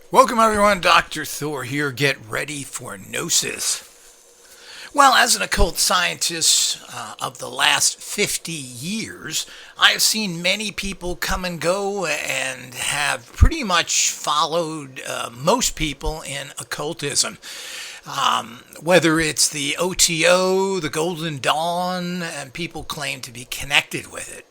Welcome everyone, Dr. Thor here. Get ready for Gnosis. Well, as an occult scientist of the last 50 years, I have seen many people come and go and have pretty much followed most people in occultism. Whether it's the OTO, the Golden Dawn, and people claim to be connected with it.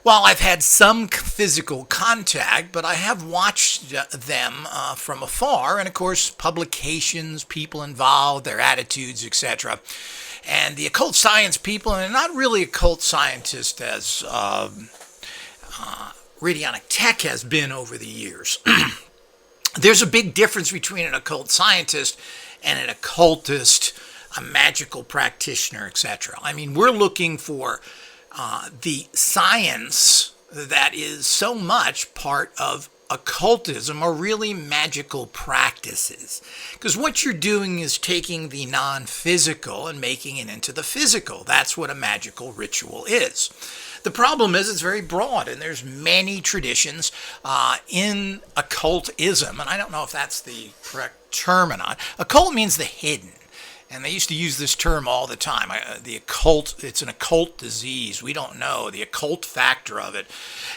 Well, I've had some physical contact, but I have watched them from afar, and of course, publications, people involved, their attitudes, etc. And the occult science people, and not really occult scientists as Radionic Tech has been over the years. There's a big difference between an occult scientist and an occultist, a magical practitioner, etc. I mean, we're looking for the science that is so much part of occultism or really magical practices. Because what you're doing is taking the non-physical and making it into the physical. That's what a magical ritual is. The problem is it's very broad, and there's many traditions in occultism, and I don't know if that's the correct term or not. Occult means the hidden. And they used to use this term all the time. The occult, it's an occult disease. We don't know the occult factor of it.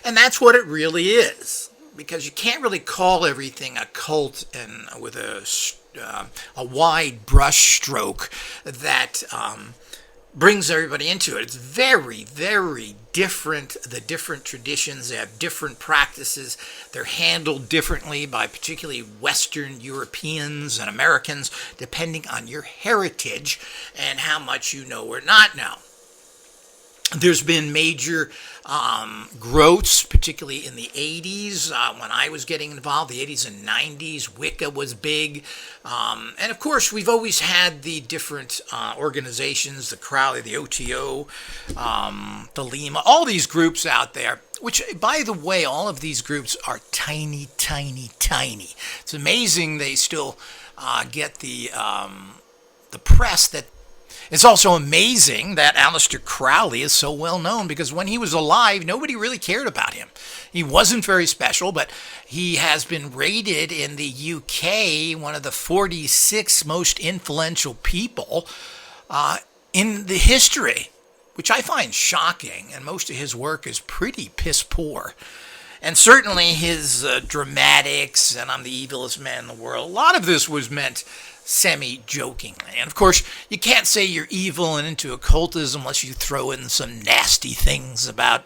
And that's what it really is. Because you can't really call everything occult and with a wide brush stroke that brings everybody into it. It's very, very different. The different traditions, they have different practices. They're handled differently by particularly Western Europeans and Americans, depending on your heritage and how much you know or not know. There's been major growths, particularly in the 80s when I was getting involved, the 80s and 90s. Wicca was big. And of course, we've always had the different organizations, the Crowley, the OTO, the Lima, all these groups out there, which, by the way, all of these groups are tiny, tiny, tiny. It's amazing they still get the press that. It's also amazing that Aleister Crowley is so well known because when he was alive, nobody really cared about him. He wasn't very special, but he has been rated in the UK one of the 46 most influential people in the history, which I find shocking, and most of his work is pretty piss poor. And certainly his dramatics and I'm the evilest man in the world, a lot of this was meant semi-jokingly. And of course, you can't say you're evil and into occultism unless you throw in some nasty things about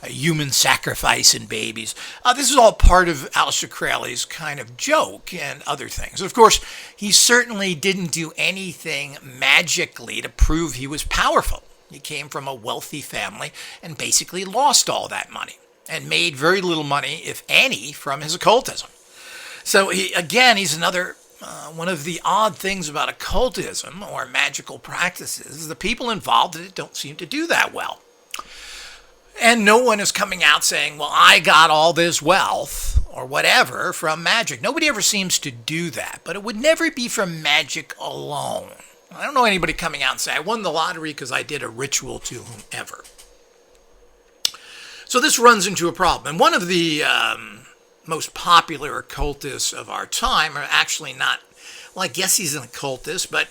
human sacrifice and babies. This is all part of Aleister Crowley's kind of joke and other things. Of course, he certainly didn't do anything magically to prove he was powerful. He came from a wealthy family and basically lost all that money and made very little money, if any, from his occultism. So he's another one of the odd things about occultism or magical practices is the people involved in it don't seem to do that well. And no one is coming out saying, well, I got all this wealth or whatever from magic. Nobody ever seems to do that, but it would never be from magic alone. I don't know anybody coming out and say, I won the lottery because I did a ritual to whomever. So this runs into a problem. And one of the most popular occultists of our time are actually not, well, I guess he's an occultist, but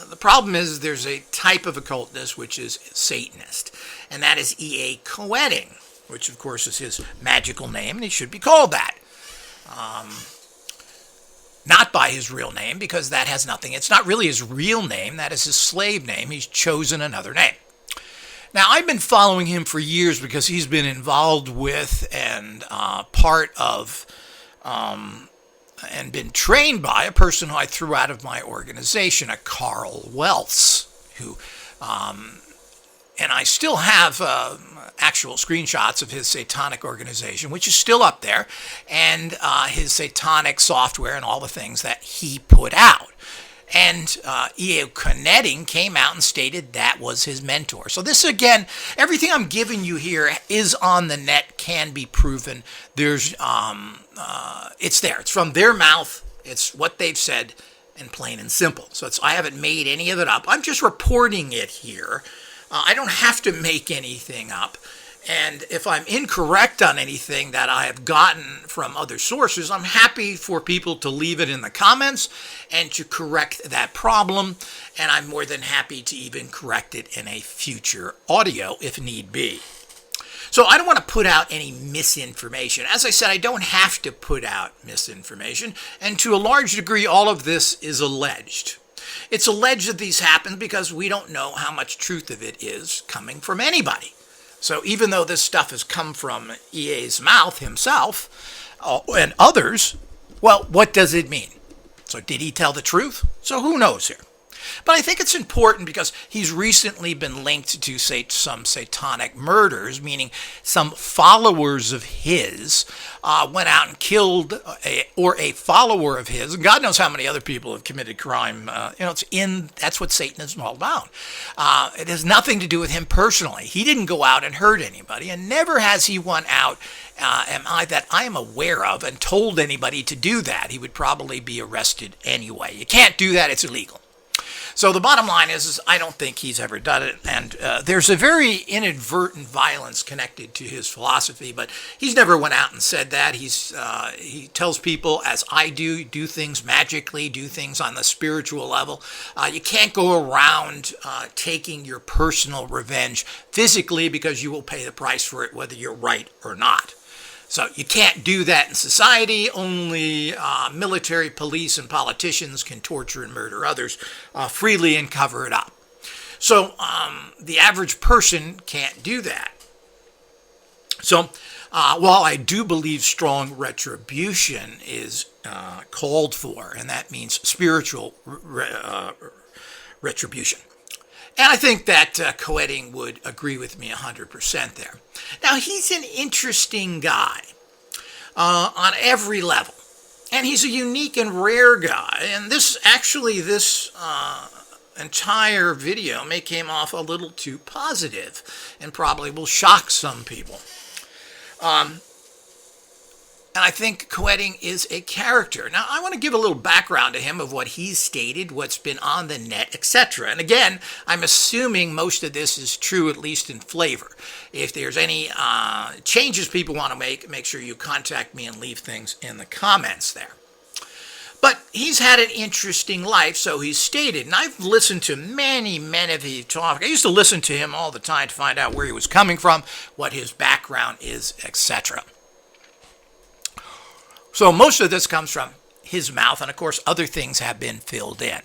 the problem is there's a type of occultist which is Satanist, and that is EA Koetting, which of course is his magical name, and he should be called that. Not by his real name, because that has nothing. It's not really his real name. That is his slave name. He's chosen another name. Now, I've been following him for years because he's been involved with and part of and been trained by a person who I threw out of my organization, a Carl Wells, who, and I still have actual screenshots of his satanic organization, which is still up there, and his satanic software and all the things that he put out. And EA Koetting came out and stated that was his mentor. So this, again, everything I'm giving you here is on the net, can be proven. There's, it's there. It's from their mouth. It's what they've said, and plain and simple. So I haven't made any of it up. I'm just reporting it here. I don't have to make anything up. And if I'm incorrect on anything that I have gotten from other sources, I'm happy for people to leave it in the comments and to correct that problem. And I'm more than happy to even correct it in a future audio if need be. So I don't want to put out any misinformation. As I said, I don't have to put out misinformation. And to a large degree, all of this is alleged. It's alleged that these happen because we don't know how much truth of it is coming from anybody. So even though this stuff has come from EA's mouth himself and others, well, what does it mean? So did he tell the truth? So who knows here? But I think it's important because he's recently been linked to, say, some satanic murders, meaning some followers of his went out and killed a follower of his. And God knows how many other people have committed crime. That's what Satanism is all about. It has nothing to do with him personally. He didn't go out and hurt anybody, and never has he went out that I am aware of and told anybody to do that. He would probably be arrested anyway. You can't do that. It's illegal. So the bottom line is I don't think he's ever done it, and there's a very inadvertent violence connected to his philosophy, but he's never went out and said that. He tells people, as I do things magically, do things on the spiritual level. You can't go around taking your personal revenge physically because you will pay the price for it whether you're right or not. So you can't do that in society. Only military, police, and politicians can torture and murder others freely and cover it up. So the average person can't do that. So while I do believe strong retribution is called for, and that means spiritual retribution. And I think that Koetting would agree with me 100% there. Now, he's an interesting guy on every level. And he's a unique and rare guy. And this entire video may came off a little too positive and probably will shock some people. And I think Koetting is a character. Now, I want to give a little background to him of what he's stated, what's been on the net, etc. And again, I'm assuming most of this is true, at least in flavor. If there's any changes people want to make sure you contact me and leave things in the comments there. But he's had an interesting life, so he's stated. And I've listened to many of his talk. I used to listen to him all the time to find out where he was coming from, what his background is, etc. So most of this comes from his mouth, and of course other things have been filled in.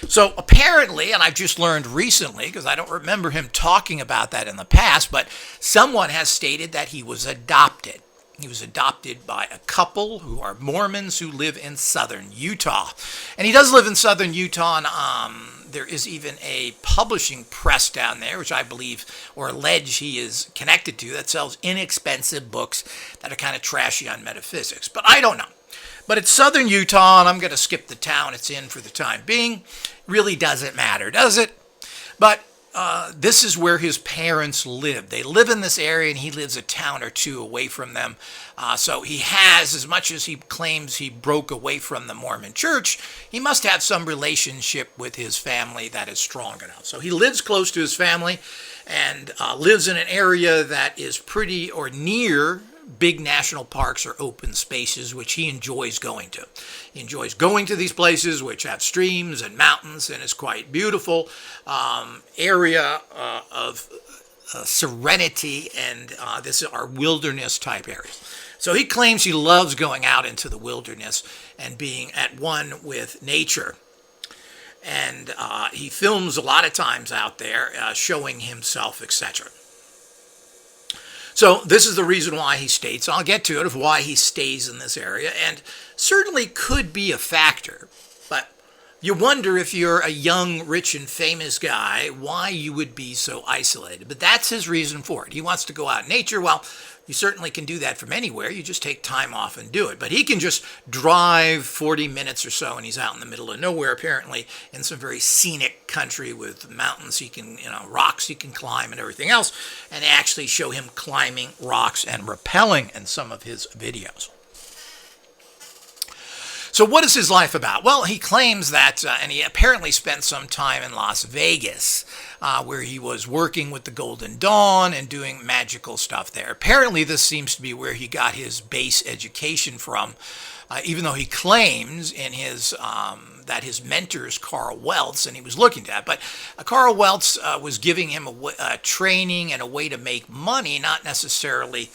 So apparently, and I've just learned recently, because I don't remember him talking about that in the past, but someone has stated that he was adopted. He was adopted by a couple who are Mormons who live in southern Utah. And he does live in southern Utah, and there is even a publishing press down there, which I believe or allege he is connected to, that sells inexpensive books that are kind of trashy on metaphysics. But I don't know. But it's southern Utah, and I'm going to skip the town it's in for the time being. Really doesn't matter, does it? But this is where his parents live. They live in this area, and he lives a town or two away from them. So he has, as much as he claims he broke away from the Mormon church, he must have some relationship with his family that is strong enough. So he lives close to his family and lives in an area that is pretty or near big national parks or open spaces, which he enjoys going to. He enjoys going to these places, which have streams and mountains, and is quite beautiful area of serenity, and this is our wilderness type areas. So he claims he loves going out into the wilderness and being at one with nature. And he films a lot of times out there, showing himself, etc. So this is the reason why he states, I'll get to it, of why he stays in this area, and certainly could be a factor. But you wonder, if you're a young, rich, and famous guy, why you would be so isolated. But that's his reason for it. He wants to go out in nature. Well, you certainly can do that from anywhere. You just take time off and do it. But he can just drive 40 minutes or so, and he's out in the middle of nowhere, apparently, in some very scenic country with mountains he can, rocks he can climb and everything else. And they actually show him climbing rocks and rappelling in some of his videos. So what is his life about? Well, he claims that, and he apparently spent some time in Las Vegas, where he was working with the Golden Dawn and doing magical stuff there. Apparently, this seems to be where he got his base education from, even though he claims in his that his mentor is Carl Weltz, and he was looking to that. But Carl Weltz was giving him a training and a way to make money, not necessarily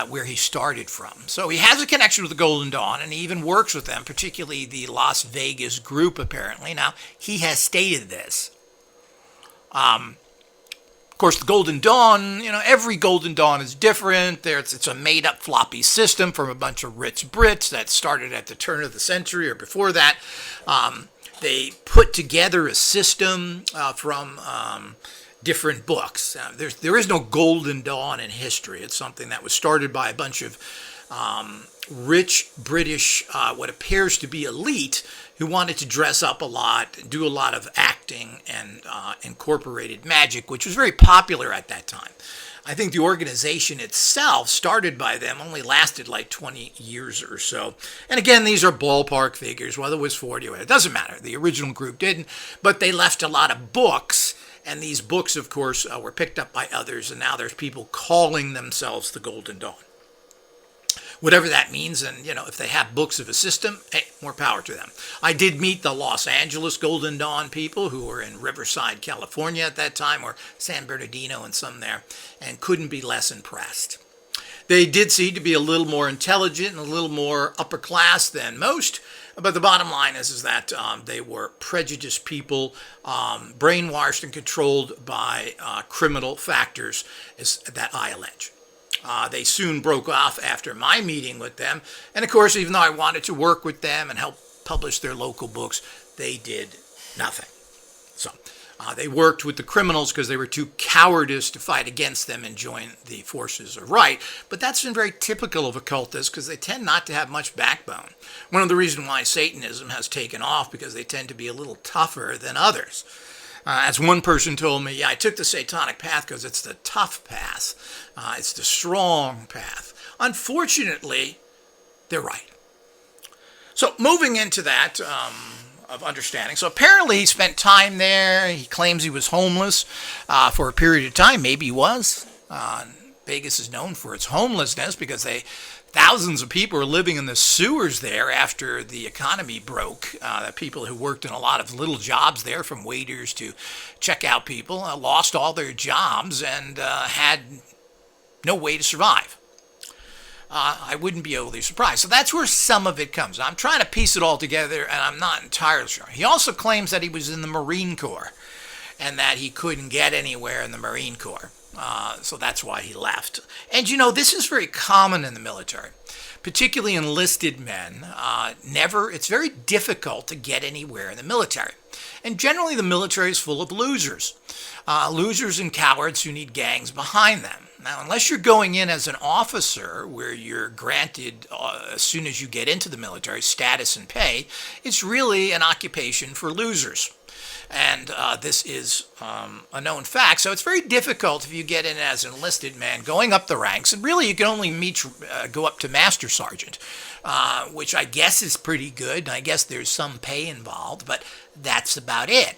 where he started from. So he has a connection with the Golden Dawn, and he even works with them, particularly the Las Vegas group, apparently. Now, he has stated this. Of course, the Golden Dawn, every Golden Dawn is different. It's a made-up floppy system from a bunch of rich Brits that started at the turn of the century or before that. They put together a system from different books. There is no Golden Dawn in history. It's something that was started by a bunch of rich British, what appears to be elite, who wanted to dress up a lot, do a lot of acting, and incorporated magic, which was very popular at that time. I think the organization itself, started by them, only lasted like 20 years or so. And again, these are ballpark figures, whether it was 40 or it doesn't matter. The original group didn't, but they left a lot of books, and these books, of course, were picked up by others, and now there's people calling themselves the Golden Dawn. Whatever that means, and if they have books of a system, hey, more power to them. I did meet the Los Angeles Golden Dawn people who were in Riverside, California at that time, or San Bernardino and some there, and couldn't be less impressed. They did seem to be a little more intelligent and a little more upper class than most, but the bottom line is that they were prejudiced people, brainwashed and controlled by criminal factors that I allege. They soon broke off after my meeting with them. And of course, even though I wanted to work with them and help publish their local books, they did nothing. So they worked with the criminals because they were too cowardice to fight against them and join the forces of right. But that's been very typical of occultists because they tend not to have much backbone. One of the reasons why Satanism has taken off because they tend to be a little tougher than others. As one person told me, yeah, I took the satanic path because it's the tough path. It's the strong path. Unfortunately, they're right. So moving into that of understanding. So apparently he spent time there. He claims he was homeless for a period of time. Maybe he was. Vegas is known for its homelessness because thousands of people were living in the sewers there after the economy broke. People who worked in a lot of little jobs there, from waiters to checkout people, lost all their jobs and had no way to survive. I wouldn't be overly surprised. So that's where some of it comes. I'm trying to piece it all together, and I'm not entirely sure. He also claims that he was in the Marine Corps and that he couldn't get anywhere in the Marine Corps. So that's why he left. And this is very common in the military, particularly enlisted men. It's very difficult to get anywhere in the military. And generally the military is full of losers. Losers and cowards who need gangs behind them. Now, unless you're going in as an officer where you're granted, as soon as you get into the military, status and pay, it's really an occupation for losers. And this is a known fact. So it's very difficult if you get in as an enlisted man going up the ranks. And really, you can only go up to Master Sergeant, which I guess is pretty good. I guess there's some pay involved, but that's about it.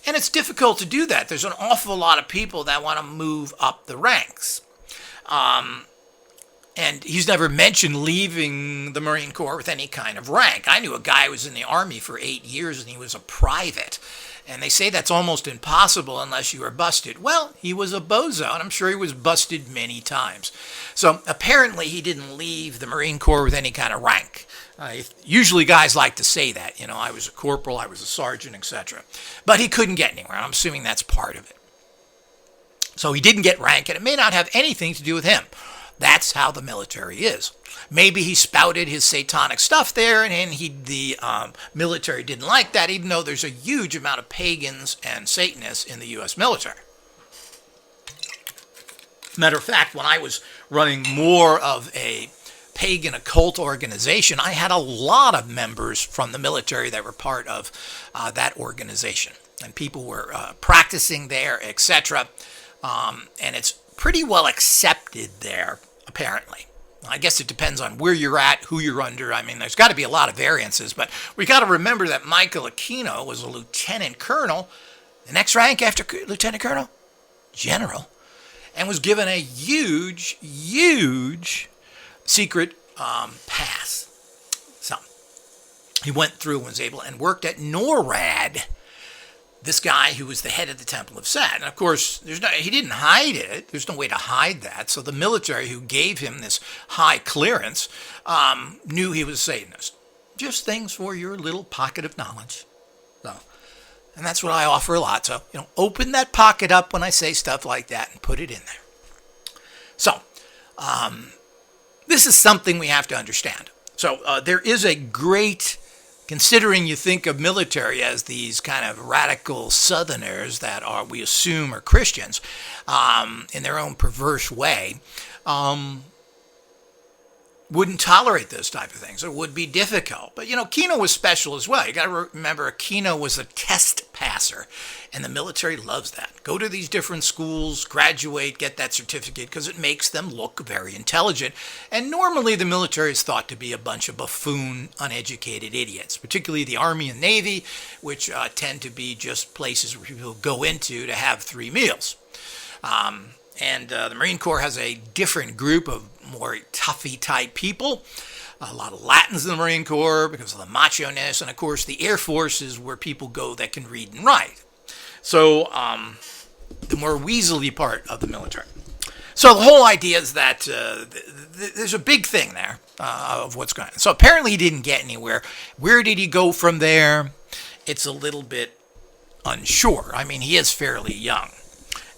And it's difficult to do that. There's an awful lot of people that want to move up the ranks. And he's never mentioned leaving the Marine Corps with any kind of rank. I knew a guy who was in the Army for 8 years, and he was a private. And they say that's almost impossible unless you are busted. Well, he was a bozo, and I'm sure he was busted many times. So apparently he didn't leave the Marine Corps with any kind of rank. Usually guys like to say that. I was a corporal, I was a sergeant, etc. But he couldn't get anywhere. I'm assuming that's part of it. So he didn't get rank, and it may not have anything to do with him. That's how the military is. Maybe he spouted his satanic stuff there, and the military didn't like that, even though there's a huge amount of pagans and Satanists in the U.S. military. Matter of fact, when I was running more of a pagan occult organization, I had a lot of members from the military that were part of that organization. And people were practicing there, etc. And it's pretty well accepted there, apparently. I guess it depends on where you're at, who you're under. I mean, there's got to be a lot of variances, but we got to remember that Michael Aquino was a lieutenant colonel The next rank after lieutenant colonel? General. And was given a huge, huge secret pass. So he went through and was able and worked at NORAD, this guy who was the head of the Temple of Sat. And of course, he didn't hide it. There's no way to hide that. So the military who gave him this high clearance knew he was a Satanist. Just things for your little pocket of knowledge. So, and that's what I offer a lot. So, open that pocket up when I say stuff like that and put it in there. So, this is something we have to understand. So, there is a great, considering you think of military as these kind of radical Southerners that we assume are Christians in their own perverse way, wouldn't tolerate those type of things. It would be difficult. But, Kino was special as well. You got to remember, Kino was a test passer, and the military loves that. Go to these different schools, graduate, get that certificate, because it makes them look very intelligent. And normally the military is thought to be a bunch of buffoon, uneducated idiots, particularly the Army and Navy, which tend to be just places where people go into to have 3 meals. And the Marine Corps has a different group of more toughy type people. A lot of Latins in the Marine Corps because of the macho-ness. And of course, the Air Force is where people go that can read and write. So the more weaselly part of the military. So the whole idea is that there's a big thing there of what's going on. So apparently he didn't get anywhere. Where did he go from there? It's a little bit unsure. I mean, he is fairly young.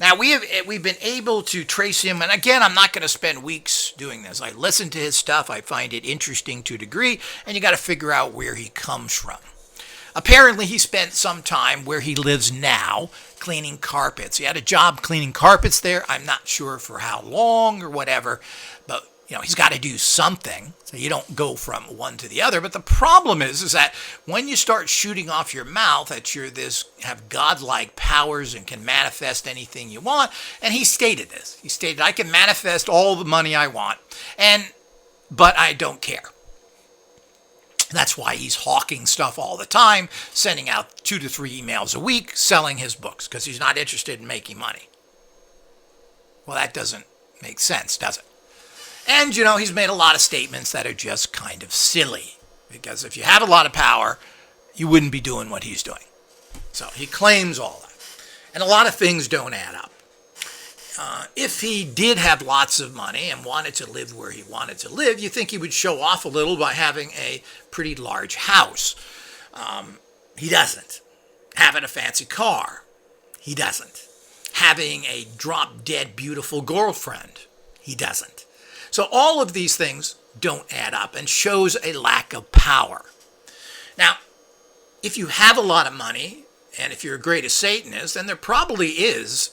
Now, we've been able to trace him, and again, I'm not going to spend weeks doing this. I listen to his stuff. I find it interesting to a degree, and you got to figure out where he comes from. Apparently, he spent some time where he lives now cleaning carpets. He had a job cleaning carpets there. I'm not sure for how long or whatever, but he's got to do something, so you don't go from one to the other. But the problem is that when you start shooting off your mouth that have godlike powers and can manifest anything you want, and he stated this. He stated, I can manifest all the money I want, but I don't care. That's why he's hawking stuff all the time, sending out 2 to 3 emails a week, selling his books, because he's not interested in making money. Well, that doesn't make sense, does it? And, he's made a lot of statements that are just kind of silly. Because if you have a lot of power, you wouldn't be doing what he's doing. So he claims all that. And a lot of things don't add up. If he did have lots of money and wanted to live where he wanted to live, you think he would show off a little by having a pretty large house. He doesn't. Having a fancy car. He doesn't. Having a drop-dead beautiful girlfriend. He doesn't. So all of these things don't add up and shows a lack of power. Now, if you have a lot of money, and if you're a greatest Satanist, then there probably is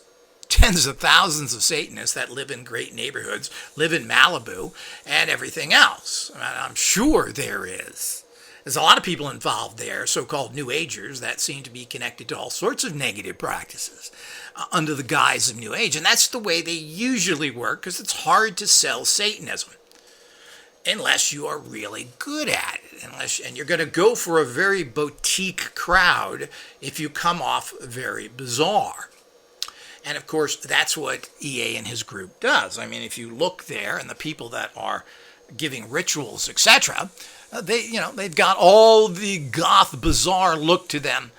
tens of thousands of Satanists that live in great neighborhoods, live in Malibu, and everything else. I'm sure there is. There's a lot of people involved there, so-called New Agers, that seem to be connected to all sorts of negative practices under the guise of New Age. And that's the way they usually work, because it's hard to sell Satanism unless you are really good at it. And you're going to go for a very boutique crowd if you come off very bizarre. And of course, that's what EA and his group does. I mean, if you look there and the people that are giving rituals, etc., they've got all the goth, bizarre look to them,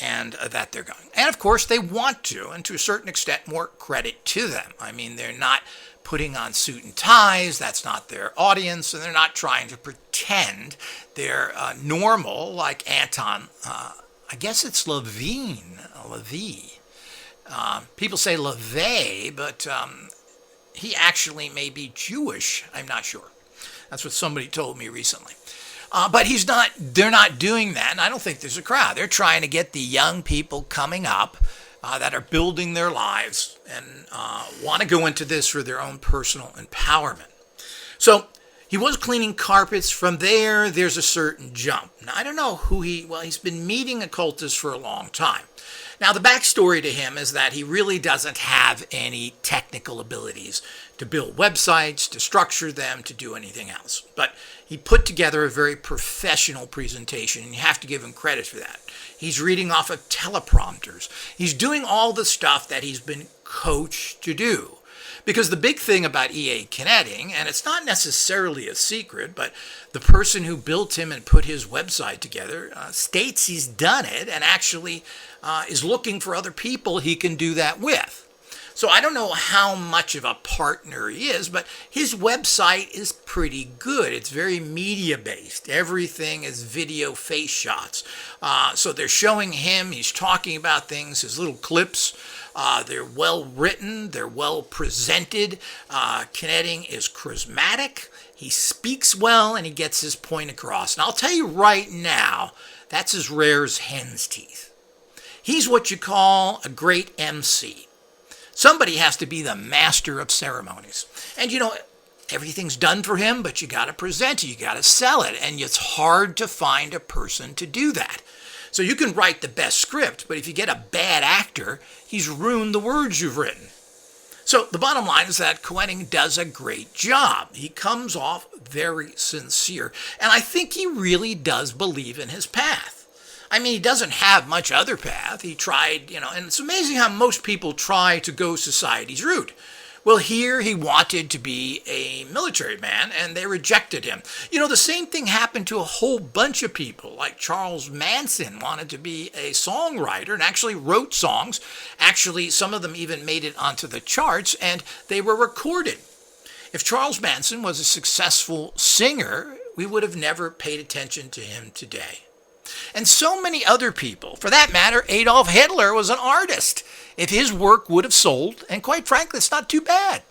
and that they're going. And of course, they want to, and to a certain extent, more credit to them. I mean, they're not putting on suit and ties. That's not their audience, and they're not trying to pretend they're normal, like Anton. I guess it's Levine. People say LaVey, but he actually may be Jewish. I'm not sure. That's what somebody told me recently. But they're not doing that, and I don't think there's a crowd. They're trying to get the young people coming up that are building their lives and want to go into this for their own personal empowerment. So he was cleaning carpets. From there, there's a certain jump. Now, I don't know he's been meeting occultists for a long time. Now, the backstory to him is that he really doesn't have any technical abilities to build websites, to structure them, to do anything else. But He put together a very professional presentation, and you have to give him credit for that. He's reading off of teleprompters. He's doing all the stuff that he's been coached to do. Because the big thing about EA Koetting, and it's not necessarily a secret, but the person who built him and put his website together states he's done it and actually is looking for other people he can do that with. So I don't know how much of a partner he is, but his website is pretty good. It's very media-based. Everything is video face shots. So they're showing him, he's talking about things, his little clips. They're well written, they're well presented. Koetting is charismatic, he speaks well, and he gets his point across. And I'll tell you right now, that's as rare as hen's teeth. He's what you call a great MC. Somebody has to be the master of ceremonies. And you know, everything's done for him, but you got to present it, you got to sell it, and it's hard to find a person to do that. So you can write the best script, but if you get a bad actor, he's ruined the words you've written. So the bottom line is that Koetting does a great job. He comes off very sincere, and I think he really does believe in his path. I mean, he doesn't have much other path. He tried, and it's amazing how most people try to go society's route. Well, here he wanted to be a military man, and they rejected him. The same thing happened to a whole bunch of people, like Charles Manson wanted to be a songwriter and actually wrote songs. Actually, some of them even made it onto the charts, and they were recorded. If Charles Manson was a successful singer, we would have never paid attention to him today. And so many other people. For that matter, Adolf Hitler was an artist. If his work would have sold, and quite frankly, it's not too bad.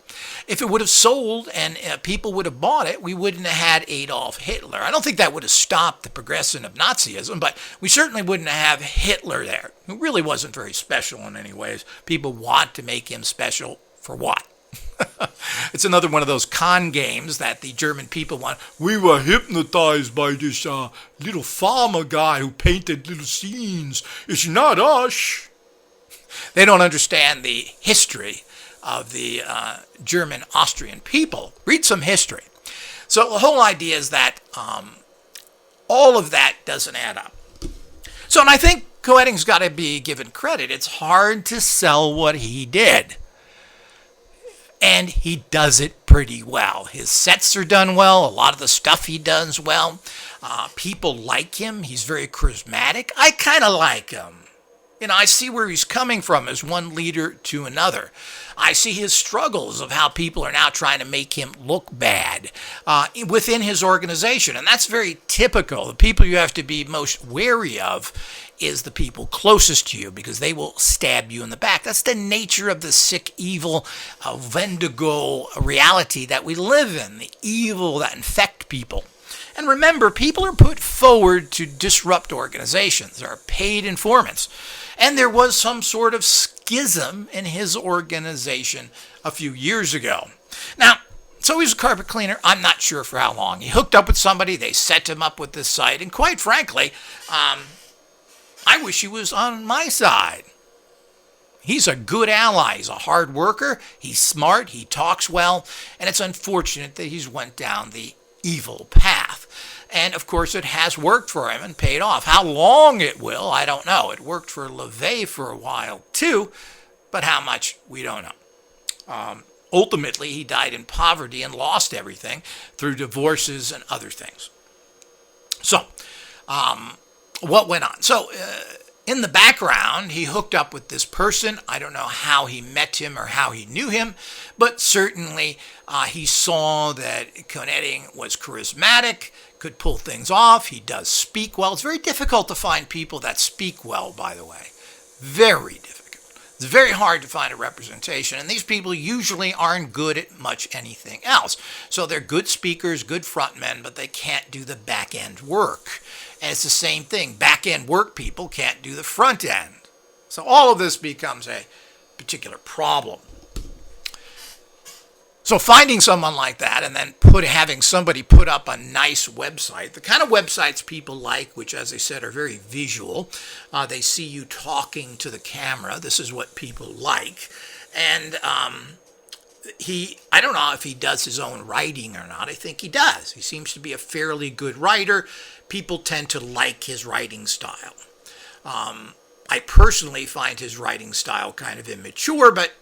If it would have sold and people would have bought it, we wouldn't have had Adolf Hitler. I don't think that would have stopped the progression of Nazism, but we certainly wouldn't have Hitler there, who really wasn't very special in any ways. People want to make him special for what? It's another one of those con games that the German people want. We were hypnotized by this little farmer guy who painted little scenes. It's not us. They don't understand the history of the German-Austrian people. Read some history. So the whole idea is that all of that doesn't add up. So, and I think Koetting's got to be given credit. It's hard to sell what he did. And he does it pretty well. His sets are done well. A lot of the stuff he does well. People like him. He's very charismatic. I kind of like him. I see where he's coming from as one leader to another. I see his struggles of how people are now trying to make him look bad within his organization. And that's very typical. The people you have to be most wary of is the people closest to you, because they will stab you in the back. That's the nature of the sick, evil, Wendigo reality that we live in, the evil that infect people. And remember, people are put forward to disrupt organizations. There are paid informants. And there was some sort of schism in his organization a few years ago. Now, so he's a carpet cleaner. I'm not sure for how long. He hooked up with somebody. They set him up with this site. And quite frankly, I wish he was on my side. He's a good ally. He's a hard worker. He's smart. He talks well. And it's unfortunate that he's went down the evil path. And, of course, it has worked for him and paid off. How long it will, I don't know. It worked for LaVey for a while, too. But how much, we don't know. Ultimately, he died in poverty and lost everything through divorces and other things. So, what went on? So, in the background, he hooked up with this person. I don't know how he met him or how he knew him, but certainly he saw that Koetting was charismatic, could pull things off. He does speak well. It's very difficult to find people that speak well, by the way. Very difficult. It's very hard to find a representation, and these people usually aren't good at much anything else. So they're good speakers, good frontmen, but they can't do the back-end work. And it's the same thing. Back-end work people can't do the front end. So all of this becomes a particular problem. So finding someone like that and then having somebody put up a nice website, the kind of websites people like, which, as I said, are very visual. They see you talking to the camera. This is what people like. And I don't know if he does his own writing or not. I think he does. He seems to be a fairly good writer. People tend to like his writing style. I personally find his writing style kind of immature, but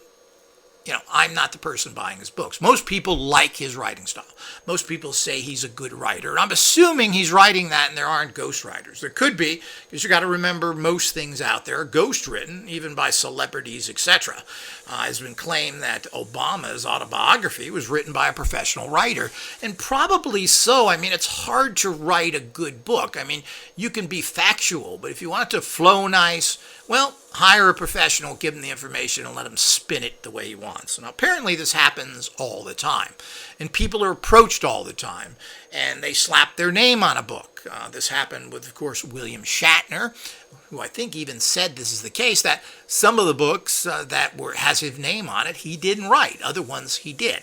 I'm not the person buying his books. Most people like his writing style. Most people say he's a good writer. And I'm assuming he's writing that and there aren't ghostwriters. There could be, because you got to remember most things out there are ghost written, even by celebrities, etc. It's been claimed that Obama's autobiography was written by a professional writer. And probably so. I mean, it's hard to write a good book. I mean, you can be factual, but if you want it to flow nice, well, hire a professional, give him the information, and let him spin it the way he wants. Now, apparently this happens all the time, and people are approached all the time, and they slap their name on a book. This happened with, of course, William Shatner, who I think even said this is the case, that some of the books has his name on it, he didn't write. Other ones he did.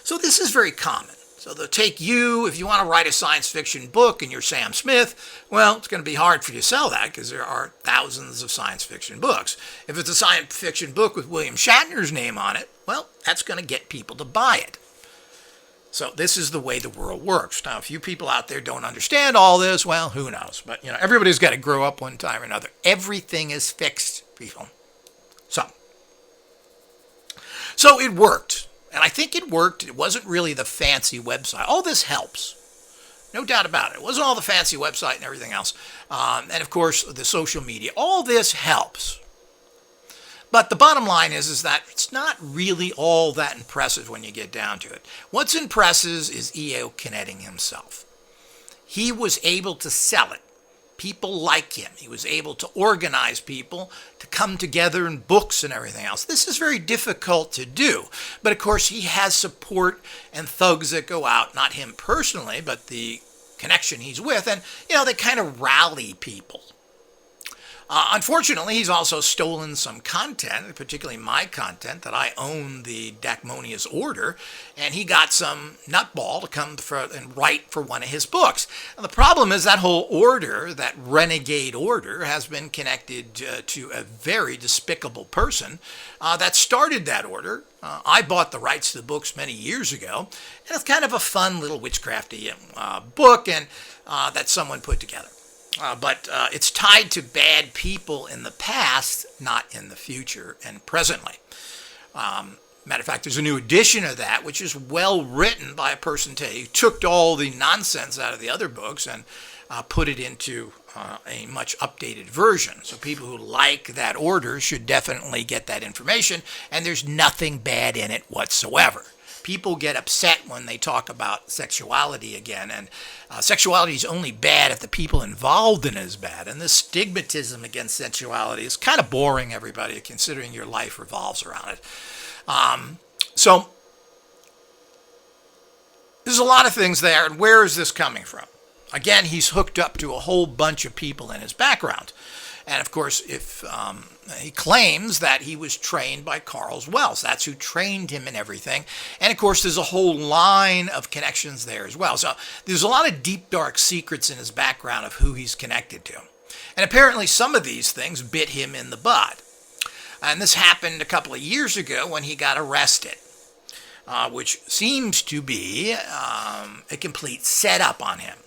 So this is very common. So they'll take you, if you want to write a science fiction book and you're Sam Smith, well, it's going to be hard for you to sell that because there are thousands of science fiction books. If it's a science fiction book with William Shatner's name on it, well, that's going to get people to buy it. So this is the way the world works. Now, if you people out there don't understand all this, well, who knows? But, everybody's got to grow up one time or another. Everything is fixed, people. So it worked. And I think it worked. It wasn't really the fancy website. All this helps. No doubt about it. It wasn't all the fancy website and everything else. And, of course, the social media. All this helps. But the bottom line is that it's not really all that impressive when you get down to it. What's impressive is EA Koetting himself. He was able to sell it. People like him. He was able to organize people to come together in books and everything else. This is very difficult to do. But of course, he has support and thugs that go out, not him personally, but the connection he's with. And, they kind of rally people. Unfortunately, he's also stolen some content, particularly my content, that I own the Dacmonius Order, and he got some nutball to come and write for one of his books. And the problem is that whole order, that renegade order, has been connected to a very despicable person that started that order. I bought the rights to the books many years ago, and it's kind of a fun little witchcrafty book and that someone put together. But it's tied to bad people in the past, not in the future and presently. Matter of fact, there's a new edition of that, which is well written by a person who took all the nonsense out of the other books and put it into a much updated version. So people who like that order should definitely get that information, and there's nothing bad in it whatsoever. People get upset when they talk about sexuality again, and sexuality is only bad if the people involved in it is bad. And this stigmatism against sensuality is kind of boring, everybody, considering your life revolves around it. So there's a lot of things there, and where is this coming from? Again, he's hooked up to a whole bunch of people in his background. And of course, if he claims that he was trained by Carl Wells. That's who trained him in everything. And of course, there's a whole line of connections there as well. So there's a lot of deep, dark secrets in his background of who he's connected to. And apparently some of these things bit him in the butt. And this happened a couple of years ago when he got arrested, which seems to be a complete setup on him.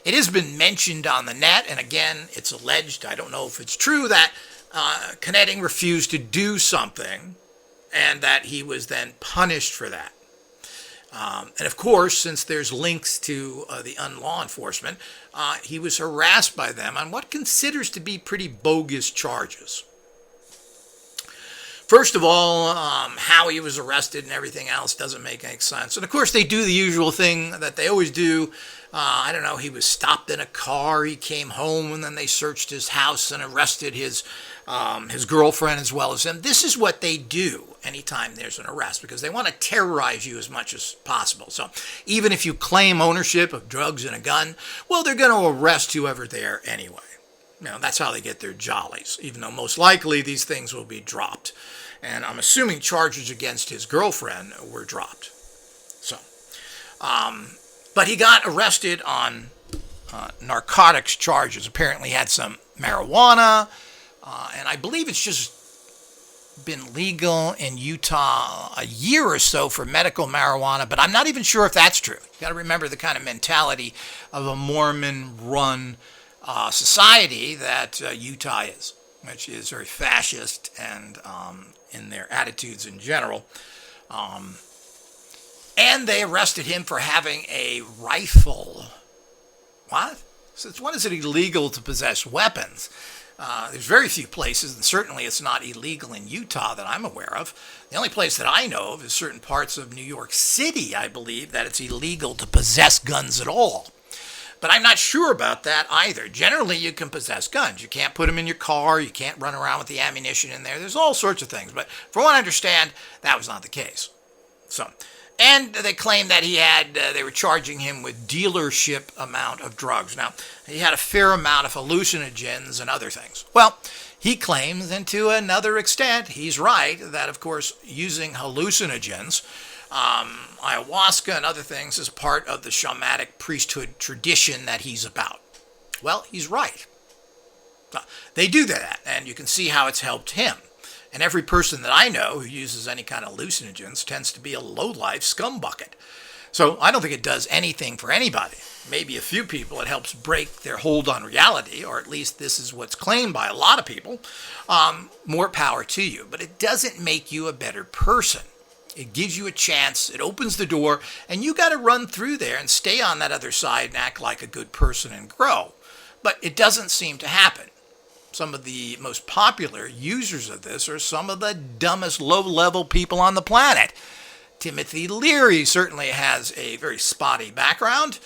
It has been mentioned on the net, and again, it's alleged, I don't know if it's true, that Koetting refused to do something and that he was then punished for that. And of course, since there's links to the law enforcement, he was harassed by them on what considers to be pretty bogus charges. First of all, how he was arrested and everything else doesn't make any sense. And of course, they do the usual thing that they always do. I don't know, he was stopped in a car, he came home, and then they searched his house and arrested his girlfriend as well as him. This is what they do anytime there's an arrest, because they want to terrorize you as much as possible. So even if you claim ownership of drugs and a gun, well, they're going to arrest whoever there anyway. That's how they get their jollies, even though most likely these things will be dropped. And I'm assuming charges against his girlfriend were dropped. So, but he got arrested on narcotics charges. Apparently had some marijuana, and I believe it's just been legal in Utah a year or so for medical marijuana, but I'm not even sure if that's true. You got to remember the kind of mentality of a Mormon-run society that Utah is, which is very fascist and in their attitudes in general. And they arrested him for having a rifle. What? Since when is it illegal to possess weapons? There's very few places, and certainly it's not illegal in Utah that I'm aware of. The only place that I know of is certain parts of New York City, I believe, that it's illegal to possess guns at all. But I'm not sure about that either. Generally, you can possess guns. You can't put them in your car. You can't run around with the ammunition in there. There's all sorts of things. But from what I understand, that was not the case. And they claimed that they were charging him with dealership amount of drugs. Now, he had a fair amount of hallucinogens and other things. Well, he claims, and to another extent, he's right, that, of course, using hallucinogens, ayahuasca and other things is part of the shamanic priesthood tradition that he's about. Well, he's right. They do that, and you can see how it's helped him. And every person that I know who uses any kind of hallucinogens tends to be a low-life scumbucket. So I don't think it does anything for anybody. Maybe a few people it helps break their hold on reality, or at least this is what's claimed by a lot of people. More power to you. But it doesn't make you a better person. It gives you a chance, it opens the door, and you got to run through there and stay on that other side and act like a good person and grow. But it doesn't seem to happen. Some of the most popular users of this are some of the dumbest low-level people on the planet. Timothy Leary certainly has a very spotty background,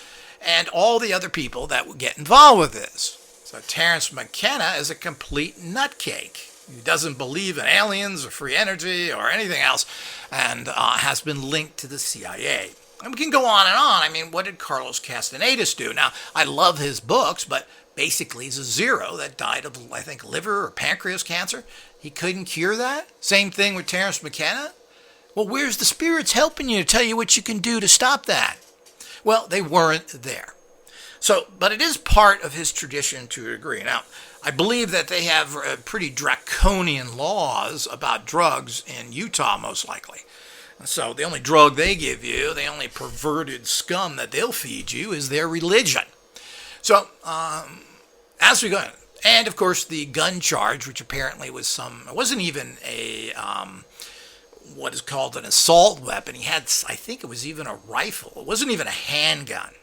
and all the other people that would get involved with this. So Terence McKenna is a complete nutcake. He doesn't believe in aliens or free energy or anything else, and has been linked to the CIA. And we can go on and on. I mean, what did Carlos Castanedas do? Now, I love his books, but basically he's a zero that died of, I think, liver or pancreas cancer. He couldn't cure that. Same thing with Terence McKenna. Well, where's the spirits helping you to tell you what you can do to stop that? Well, they weren't there. So, but it is part of his tradition to a degree. Now, I believe that they have pretty draconian laws about drugs in Utah, most likely. So the only drug they give you, the only perverted scum that they'll feed you is their religion. So, as we go, and of course the gun charge, which apparently was it wasn't even a, what is called an assault weapon. He had, I think it was even a rifle. It wasn't even a handgun.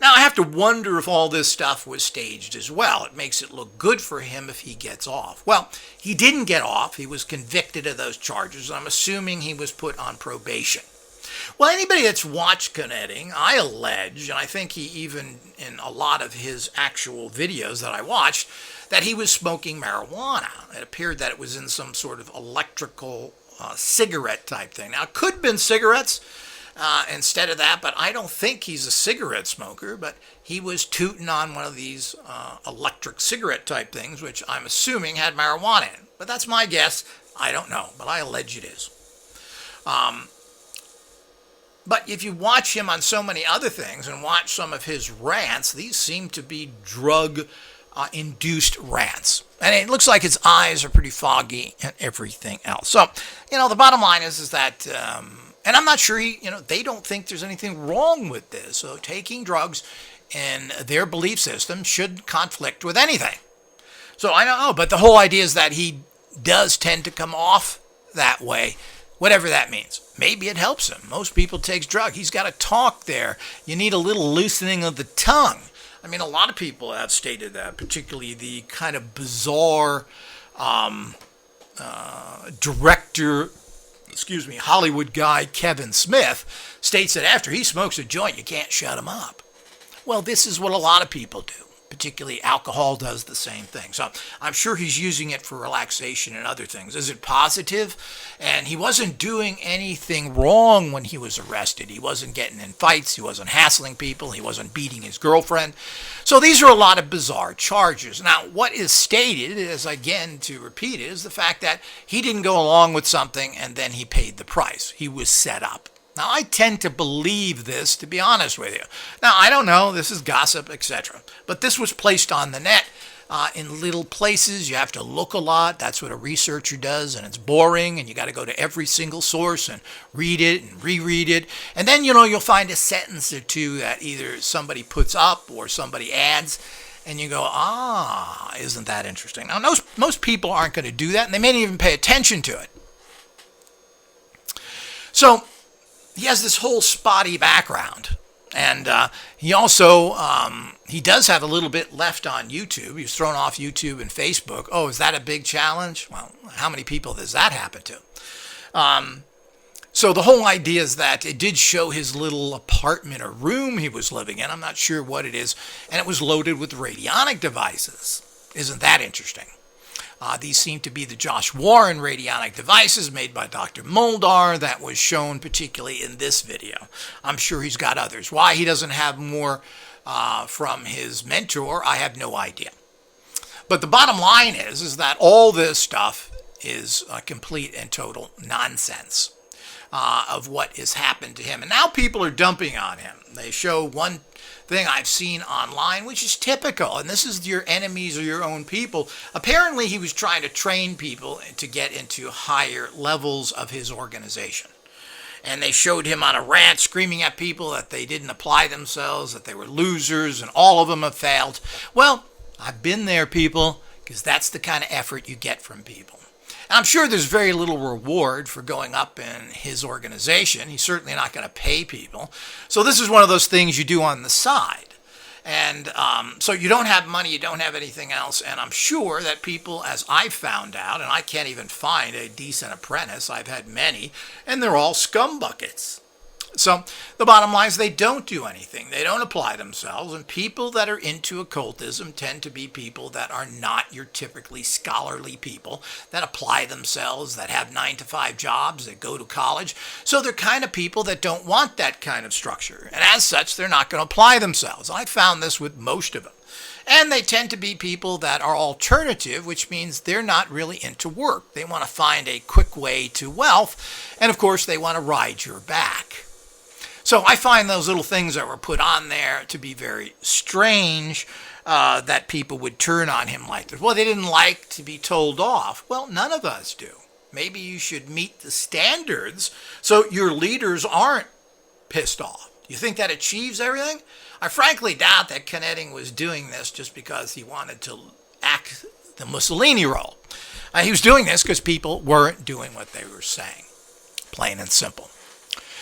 Now, I have to wonder if all this stuff was staged as well. It makes it look good for him if he gets off. Well, he didn't get off. He was convicted of those charges. I'm assuming he was put on probation. Well, anybody that's watched Koetting, I allege, and I think he even, in a lot of his actual videos that I watched, that he was smoking marijuana. It appeared that it was in some sort of electrical cigarette type thing. Now, it could have been cigarettes instead of that, but I don't think he's a cigarette smoker, but he was tooting on one of these electric cigarette type things, which I'm assuming had marijuana in. But that's my guess. I don't know, but I allege it is. But if you watch him on so many other things and watch some of his rants, these seem to be drug-induced rants. And it looks like his eyes are pretty foggy and everything else. So, the bottom line is that, and I'm not sure they don't think there's anything wrong with this. So taking drugs in their belief system should conflict with anything. So I don't know, but the whole idea is that he does tend to come off that way, whatever that means. Maybe it helps him. Most people take drugs. He's got to talk there. You need a little loosening of the tongue. I mean, a lot of people have stated that, particularly the kind of bizarre Hollywood guy Kevin Smith states that after he smokes a joint, you can't shut him up. Well, this is what a lot of people do. Particularly alcohol does the same thing. So I'm sure he's using it for relaxation and other things. Is it positive? And he wasn't doing anything wrong when he was arrested. He wasn't getting in fights. He wasn't hassling people. He wasn't beating his girlfriend. So these are a lot of bizarre charges. Now, what is stated is, again, to repeat it, is the fact that he didn't go along with something and then he paid the price. He was set up. Now, I tend to believe this, to be honest with you. Now, I don't know. This is gossip, etc. But this was placed on the net in little places. You have to look a lot. That's what a researcher does, and it's boring, and you got to go to every single source and read it and reread it. And then, you'll find a sentence or two that either somebody puts up or somebody adds, and you go, isn't that interesting? Now, most people aren't going to do that, and they may not even pay attention to it. So he has this whole spotty background, and he also he does have a little bit left on YouTube. He was thrown off YouTube and Facebook. Oh, is that a big challenge? Well, how many people does that happen to? So the whole idea is that it did show his little apartment or room he was living in. I'm not sure what it is, and it was loaded with radionic devices. Isn't that interesting? These seem to be the Josh Warren radionic devices made by Dr. Muldar that was shown particularly in this video. I'm sure he's got others. Why he doesn't have more from his mentor, I have no idea. But the bottom line is that all this stuff is complete and total nonsense of what has happened to him. And now people are dumping on him. They show one thing I've seen online, which is typical, and this is your enemies or your own people. Apparently, he was trying to train people to get into higher levels of his organization. And they showed him on a rant screaming at people that they didn't apply themselves, that they were losers, and all of them have failed. Well, I've been there, people, because that's the kind of effort you get from people. And I'm sure there's very little reward for going up in his organization. He's certainly not going to pay people. So this is one of those things you do on the side. And so you don't have money, you don't have anything else. And I'm sure that people, as I've found out, and I can't even find a decent apprentice, I've had many, and they're all scumbuckets. So the bottom line is they don't do anything. They don't apply themselves. And people that are into occultism tend to be people that are not your typically scholarly people that apply themselves, that have 9-to-5 jobs, that go to college. So they're kind of people that don't want that kind of structure. And as such, they're not going to apply themselves. I found this with most of them. And they tend to be people that are alternative, which means they're not really into work. They want to find a quick way to wealth. And of course, they want to ride your back. So I find those little things that were put on there to be very strange, that people would turn on him like this. Well, they didn't like to be told off. Well, none of us do. Maybe you should meet the standards so your leaders aren't pissed off. Do you think that achieves everything? I frankly doubt that Koetting was doing this just because he wanted to act the Mussolini role. He was doing this because people weren't doing what they were saying, plain and simple.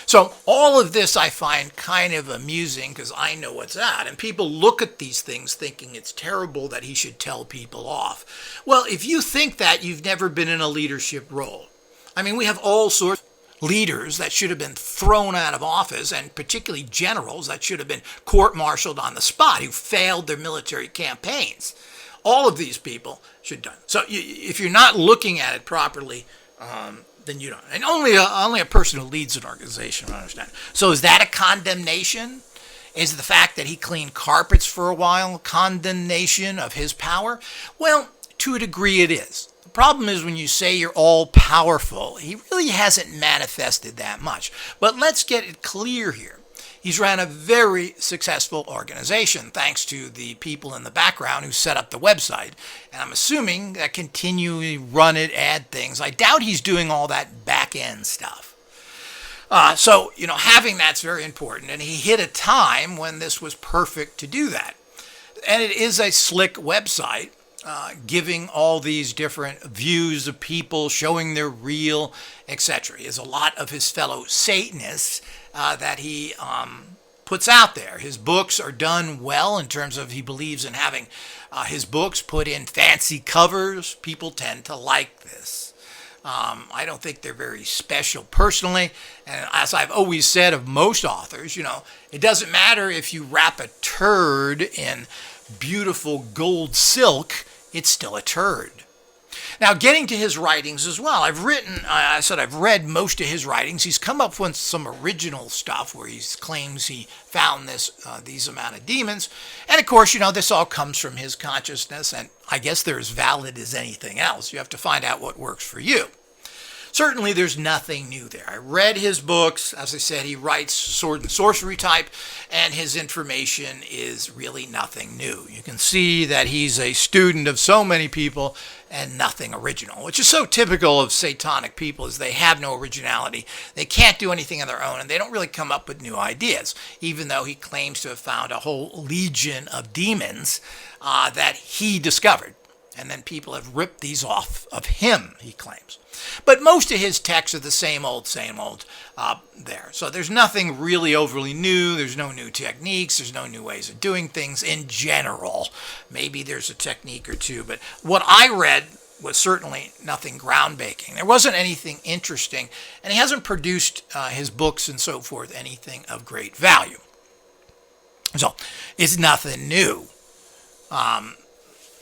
So all of this I find kind of amusing because I know what's at. And people look at these things thinking it's terrible that he should tell people off. Well, if you think that, you've never been in a leadership role. I mean, we have all sorts of leaders that should have been thrown out of office, and particularly generals that should have been court-martialed on the spot who failed their military campaigns. All of these people should done. So if you're not looking at it properly, then you don't. And only a person who leads an organization will understand. So is that a condemnation? Is the fact that he cleaned carpets for a while condemnation of his power? Well, to a degree it is. The problem is when you say you're all powerful, he really hasn't manifested that much. But let's get it clear here. He's ran a very successful organization thanks to the people in the background who set up the website. And I'm assuming that continually run it, add things. I doubt he's doing all that back-end stuff. So, having that's very important. And he hit a time when this was perfect to do that. And it is a slick website, giving all these different views of people, showing their real, etc. He has a lot of his fellow Satanists that he puts out there. His books are done well in terms of he believes in having his books put in fancy covers. People tend to like this. I don't think they're very special personally. And as I've always said of most authors, it doesn't matter if you wrap a turd in beautiful gold silk, it's still a turd. Now, getting to his writings as well, I've read most of his writings. He's come up with some original stuff where he claims he found these amount of demons. And of course, this all comes from his consciousness, and I guess they're as valid as anything else. You have to find out what works for you. certainly there's nothing new there. I read his books. As I said, he writes sword and sorcery type, and his information is really nothing new. You can see that he's a student of so many people and nothing original, which is so typical of satanic people, is they have no originality. They can't do anything on their own, and they don't really come up with new ideas, even though he claims to have found a whole legion of demons that he discovered. And then people have ripped these off of him, he claims. But most of his texts are the same old there. So there's nothing really overly new. There's no new techniques. There's no new ways of doing things in general. Maybe there's a technique or two. But what I read was certainly nothing groundbreaking. There wasn't anything interesting. And he hasn't produced his books and so forth anything of great value. So it's nothing new.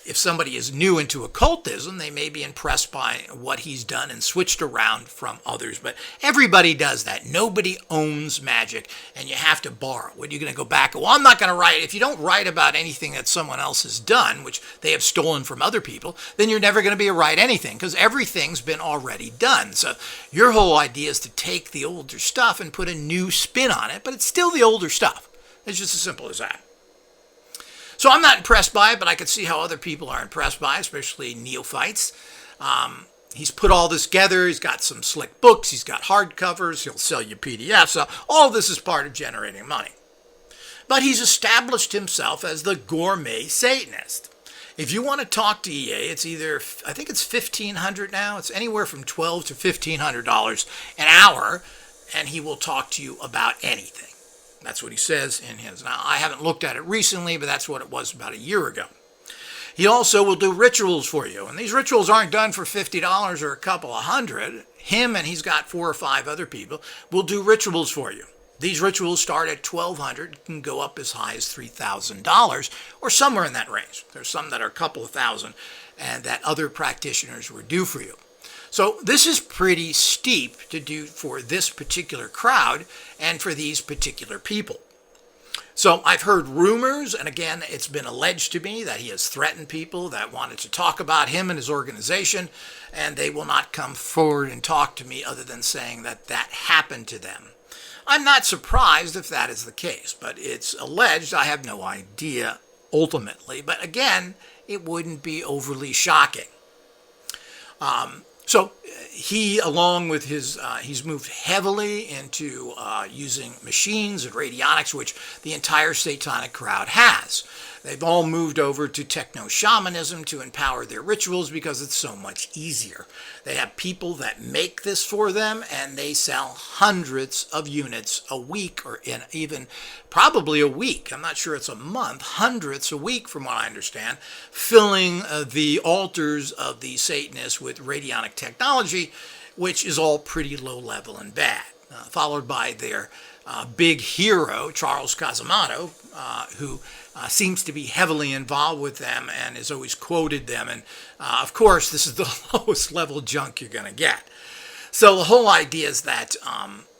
If somebody is new into occultism, they may be impressed by what he's done and switched around from others. But everybody does that. Nobody owns magic, and you have to borrow. When you're going to go back, well, I'm not going to write. If you don't write about anything that someone else has done, which they have stolen from other people, then you're never going to be able to write anything, because everything's been already done. So your whole idea is to take the older stuff and put a new spin on it, but it's still the older stuff. It's just as simple as that. So I'm not impressed by it, but I can see how other people are impressed by it, especially neophytes. He's put all this together. He's got some slick books. He's got hardcovers. He'll sell you PDFs. So all of this is part of generating money. But he's established himself as the gourmet Satanist. If you want to talk to EA, it's either, I think it's $1,500 now. It's anywhere from $1,200 to $1,500 an hour, and he will talk to you about anything. That's what he says in his. Now, I haven't looked at it recently, but that's what it was about a year ago. He also will do rituals for you. And these rituals aren't done for $50 or a couple of hundred. Him, and he's got 4 or 5 other people, will do rituals for you. These rituals start at $1,200, can go up as high as $3,000, or somewhere in that range. There's some that are a couple of thousand, and that other practitioners will do for you. So this is pretty steep to do for this particular crowd and for these particular people. So I've heard rumors, and again, it's been alleged to me that he has threatened people that wanted to talk about him and his organization, and they will not come forward and talk to me other than saying that that happened to them. I'm not surprised if that is the case, but it's alleged. I have no idea ultimately, but again, it wouldn't be overly shocking. So he, along with his, he's moved heavily into using machines and radionics, which the entire satanic crowd has. They've all moved over to techno-shamanism to empower their rituals because it's so much easier. They have people that make this for them, and they sell hundreds of units a week, or in even probably a week. I'm not sure it's a month. Hundreds a week, from what I understand, filling the altars of the Satanists with radionic technology, which is all pretty low level and bad. Followed by their big hero, Charles Casamato, who seems to be heavily involved with them and has always quoted them. And of course, this is the lowest level junk you're going to get. So the whole idea is that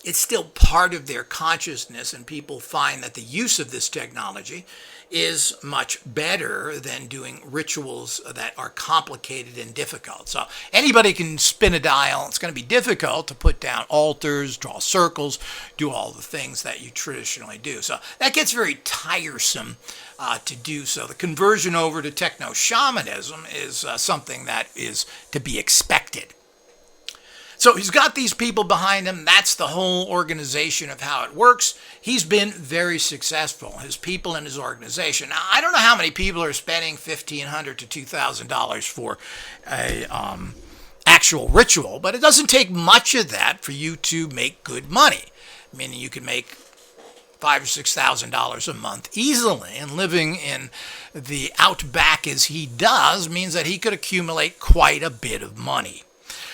it's still part of their consciousness, and people find that the use of this technology is much better than doing rituals that are complicated and difficult. So anybody can spin a dial. It's going to be difficult to put down altars, draw circles, do all the things that you traditionally do. So that gets very tiresome to do. So the conversion over to techno-shamanism is something that is to be expected. So he's got these people behind him. That's the whole organization of how it works. He's been very successful, his people and his organization. Now, I don't know how many people are spending $1,500 to $2,000 for a actual ritual, but it doesn't take much of that for you to make good money. Meaning you can make $5,000 or $6,000 a month easily, and living in the outback as he does means that he could accumulate quite a bit of money.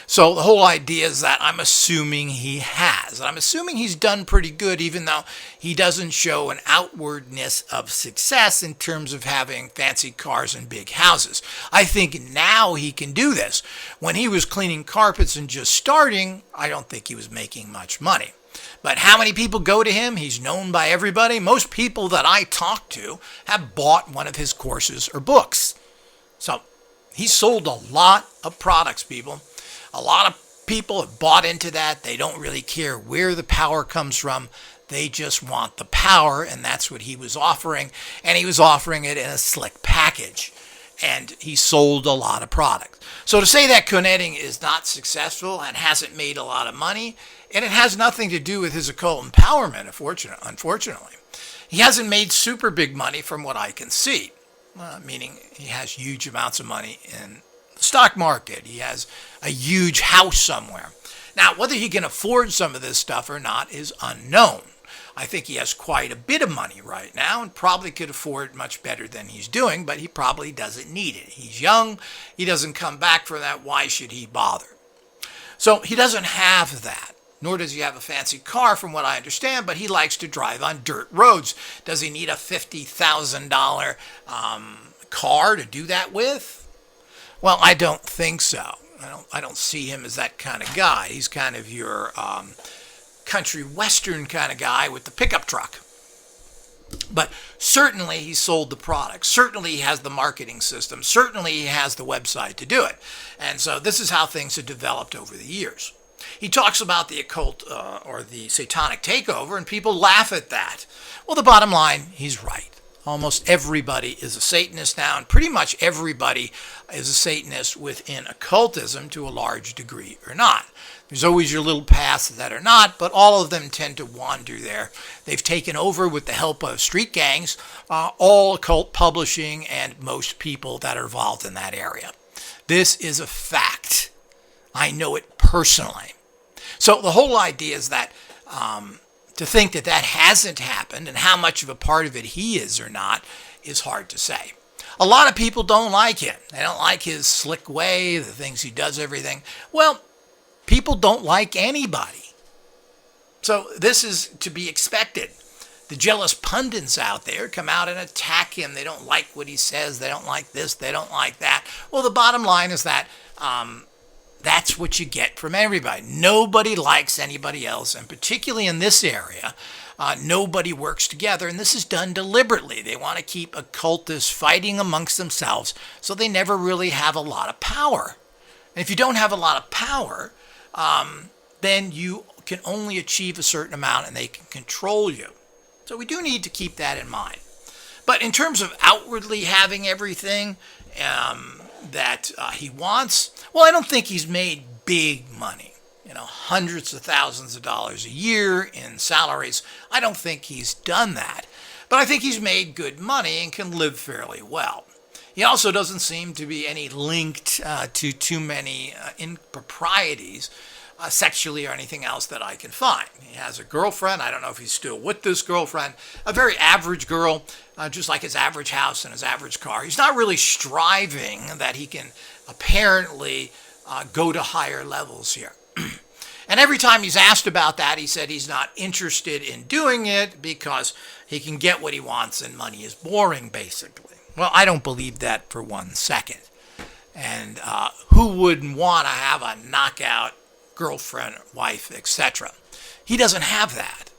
So the whole idea is that I'm assuming he has. And I'm assuming he's done pretty good, even though he doesn't show an outwardness of success in terms of having fancy cars and big houses. I think now he can do this. When he was cleaning carpets and just starting, I don't think he was making much money. But how many people go to him? He's known by everybody. Most people that I talk to have bought one of his courses or books. So he's sold a lot of products, people. A lot of people have bought into that. They don't really care where the power comes from. They just want the power, and that's what he was offering. And he was offering it in a slick package. And he sold a lot of products. So to say that Koetting is not successful and hasn't made a lot of money, and it has nothing to do with his occult empowerment, unfortunately. He hasn't made super big money from what I can see, meaning he has huge amounts of money in the stock market. He has a huge house somewhere. Now, whether he can afford some of this stuff or not is unknown. I think he has quite a bit of money right now and probably could afford much better than he's doing, but he probably doesn't need it. He's young. He doesn't come back for that. Why should he bother? So he doesn't have that, nor does he have a fancy car from what I understand, but he likes to drive on dirt roads. Does he need a $50,000 car to do that with? Well, I don't think so. I don't see him as that kind of guy. He's kind of your country western kind of guy with the pickup truck. But certainly he sold the product. Certainly he has the marketing system. Certainly he has the website to do it. And so this is how things have developed over the years. He talks about the occult or the satanic takeover, and people laugh at that. Well, the bottom line, he's right. Almost everybody is a Satanist now, and pretty much everybody is a Satanist within occultism to a large degree or not. There's always your little paths that are not, but all of them tend to wander there. They've taken over with the help of street gangs, all occult publishing, and most people that are involved in that area. This is a fact. I know it personally. So the whole idea is that to think that that hasn't happened and how much of a part of it he is or not is hard to say. A lot of people don't like him. They don't like his slick way, the things he does, everything. Well, people don't like anybody. So this is to be expected. The jealous pundits out there come out and attack him. They don't like what he says. They don't like this. They don't like that. Well, the bottom line is that that's what you get from everybody. Nobody likes anybody else, and particularly in this area, nobody works together, and this is done deliberately. They want to keep occultists fighting amongst themselves, so they never really have a lot of power. And if you don't have a lot of power, then you can only achieve a certain amount, and they can control you. So we do need to keep that in mind. But in terms of outwardly having everything that he wants, well, I don't think he's made big money. Hundreds of thousands of dollars a year in salaries. I don't think he's done that. But I think he's made good money and can live fairly well. He also doesn't seem to be any linked to too many improprieties, sexually or anything else that I can find. He has a girlfriend. I don't know if he's still with this girlfriend. A very average girl, just like his average house and his average car. He's not really striving that he can apparently go to higher levels here. And every time he's asked about that, he said he's not interested in doing it because he can get what he wants and money is boring, basically. Well, I don't believe that for 1 second. And who wouldn't want to have a knockout girlfriend, wife, etc.? He doesn't have that.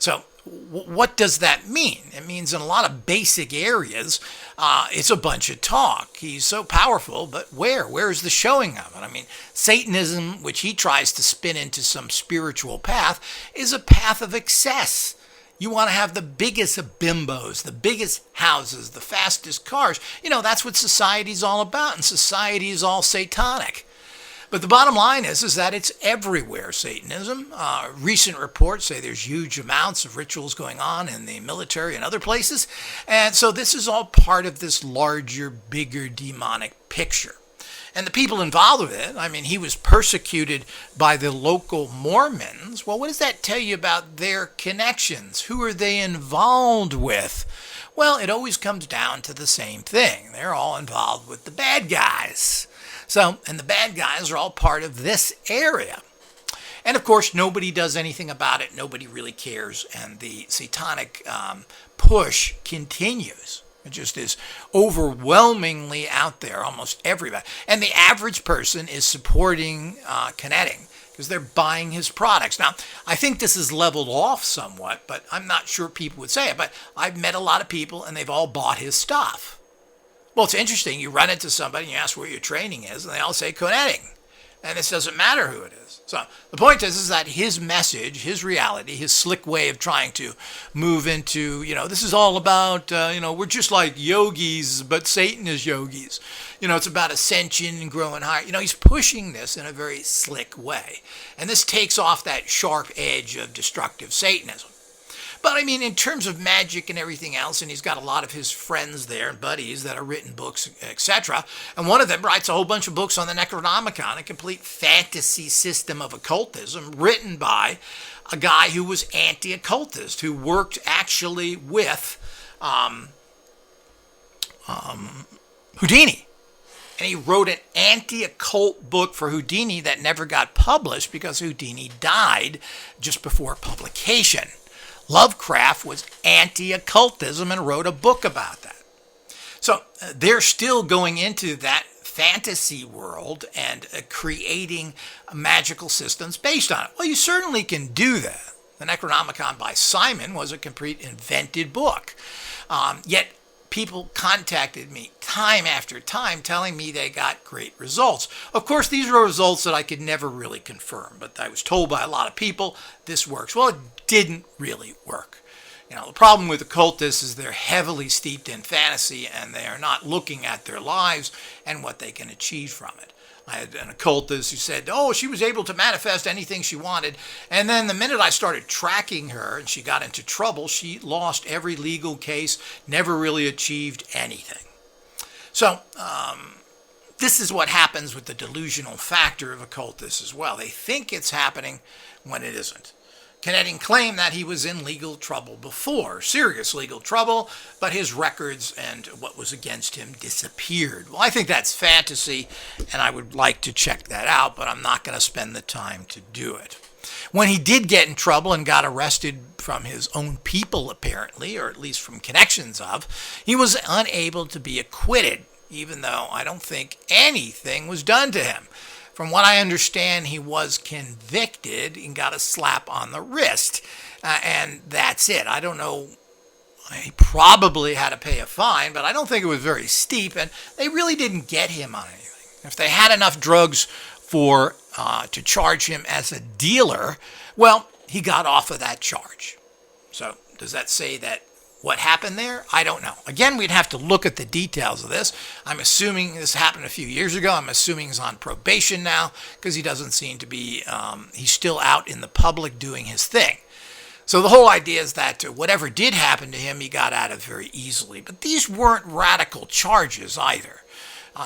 So what does that mean? It means in a lot of basic areas, it's a bunch of talk. He's so powerful, but where? Where's the showing of it? I mean, Satanism, which he tries to spin into some spiritual path, is a path of excess. You want to have the biggest bimbos, the biggest houses, the fastest cars. That's what society's all about, and society is all satanic. But the bottom line is that it's everywhere, Satanism. Recent reports say there's huge amounts of rituals going on in the military and other places. And so this is all part of this larger, bigger demonic picture. And the people involved with it, I mean, he was persecuted by the local Mormons. Well, what does that tell you about their connections? Who are they involved with? Well, it always comes down to the same thing. They're all involved with the bad guys. So, and the bad guys are all part of this area. And of course, nobody does anything about it. Nobody really cares. And the satanic push continues. It just is overwhelmingly out there, almost everybody. And the average person is supporting Koetting because they're buying his products. Now, I think this is leveled off somewhat, but I'm not sure people would say it. But I've met a lot of people, and they've all bought his stuff. Well, it's interesting. You run into somebody and you ask where your training is, and they all say Koetting. And this doesn't matter who it is. So the point is that his message, his reality, his slick way of trying to move into, this is all about, we're just like yogis, but Satan is yogis. It's about ascension and growing higher. He's pushing this in a very slick way. And this takes off that sharp edge of destructive Satanism. But I mean, in terms of magic and everything else, and he's got a lot of his friends there and buddies that have written books, etc. And one of them writes a whole bunch of books on the Necronomicon, a complete fantasy system of occultism written by a guy who was anti-occultist, who worked actually with Houdini. And he wrote an anti-occult book for Houdini that never got published because Houdini died just before publication. Lovecraft was anti-occultism and wrote a book about that. So they're still going into that fantasy world and creating magical systems based on it. Well, you certainly can do that. The Necronomicon by Simon was a complete invented book. Yet people contacted me time after time telling me they got great results. Of course, these were results that I could never really confirm, but I was told by a lot of people this works. Well, it didn't really work. The problem with occultists is they're heavily steeped in fantasy and they are not looking at their lives and what they can achieve from it. I had an occultist who said, she was able to manifest anything she wanted. And then the minute I started tracking her and she got into trouble, she lost every legal case, never really achieved anything. So this is what happens with the delusional factor of occultists as well. They think it's happening when it isn't. Koetting claimed that he was in legal trouble before, serious legal trouble, but his records and what was against him disappeared. Well, I think that's fantasy, and I would like to check that out, but I'm not going to spend the time to do it. When he did get in trouble and got arrested from his own people, apparently, or at least from connections of, he was unable to be acquitted, even though I don't think anything was done to him. From what I understand, he was convicted and got a slap on the wrist, and that's it. I don't know. He probably had to pay a fine, but I don't think it was very steep, and they really didn't get him on anything. If they had enough drugs to charge him as a dealer, well, he got off of that charge. So does that say that what happened there? I don't know. Again, we'd have to look at the details of this. I'm assuming this happened a few years ago. I'm assuming he's on probation now because he doesn't seem to be, he's still out in the public doing his thing. So the whole idea is that whatever did happen to him, he got out of very easily. But these weren't radical charges either.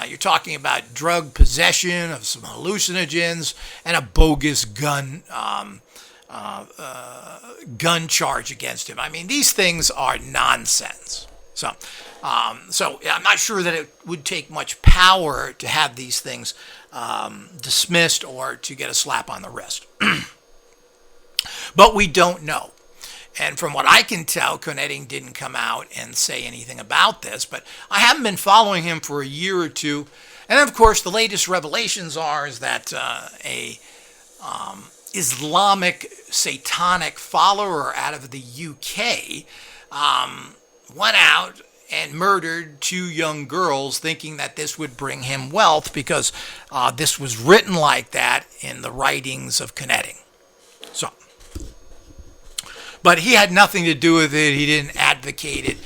You're talking about drug possession of some hallucinogens and a bogus gun charge against him. I mean, these things are nonsense. So I'm not sure that it would take much power to have these things dismissed or to get a slap on the wrist. But we don't know. And from what I can tell, Koetting didn't come out and say anything about this, but I haven't been following him for a year or two. And of course, the latest revelations is that a Islamic Satanic follower out of the UK went out and murdered 2 young girls thinking that this would bring him wealth because this was written like that in the writings of Koetting. So, but he had nothing to do with it. He didn't advocate it.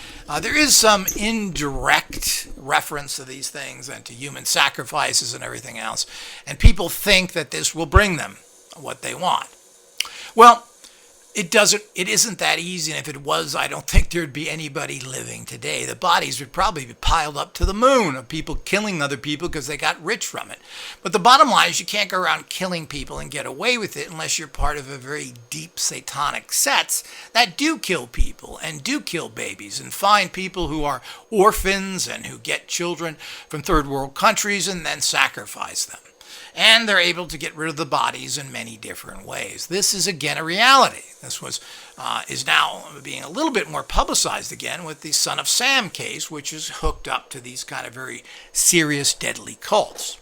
There is some indirect reference to these things and to human sacrifices and everything else. And people think that this will bring them what they want. Well, it isn't that easy, and if it was, I don't think there'd be anybody living today. The bodies would probably be piled up to the moon of people killing other people because they got rich from it. But the bottom line is you can't go around killing people and get away with it unless you're part of a very deep satanic sets that do kill people and do kill babies and find people who are orphans and who get children from third world countries and then sacrifice them. And they're able to get rid of the bodies in many different ways. This is, again, a reality. This is now being a little bit more publicized again with the Son of Sam case, which is hooked up to these kind of very serious, deadly cults.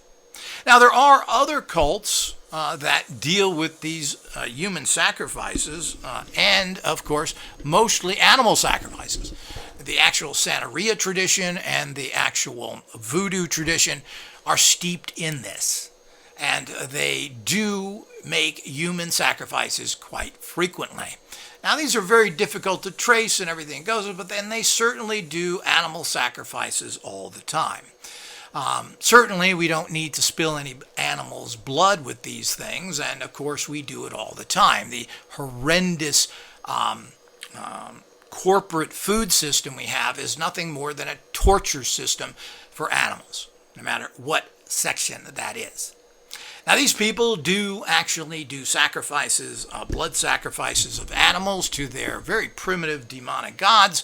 Now, there are other cults that deal with these human sacrifices and, of course, mostly animal sacrifices. The actual Santeria tradition and the actual voodoo tradition are steeped in this. and they do make human sacrifices quite frequently. Now, these are very difficult to trace and everything goes, but then they certainly do animal sacrifices all the time. Certainly, we don't need to spill any animals' blood with these things, and of course, we do it all the time. The horrendous corporate food system we have is nothing more than a torture system for animals, no matter what section that is. Now, these people do actually do sacrifices, blood sacrifices of animals to their very primitive demonic gods,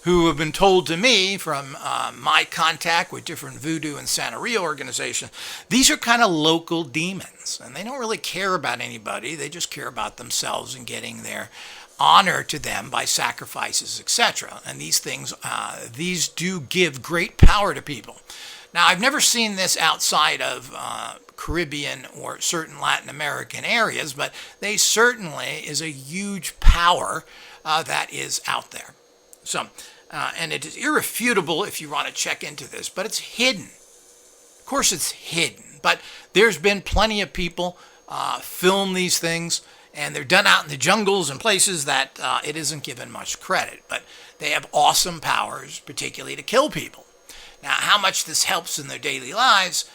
who have been told to me from my contact with different voodoo and Santeria organizations, these are kind of local demons, and they don't really care about anybody. They just care about themselves and getting their honor to them by sacrifices, etc. And these things, these do give great power to people. Now, I've never seen this outside of Caribbean or certain Latin American areas, but they certainly is a huge power that is out there. So, and it is irrefutable if you want to check into this, but it's hidden. Of course, it's hidden, but there's been plenty of people film these things, and they're done out in the jungles and places that it isn't given much credit, but they have awesome powers, particularly to kill people. Now, how much this helps in their daily lives,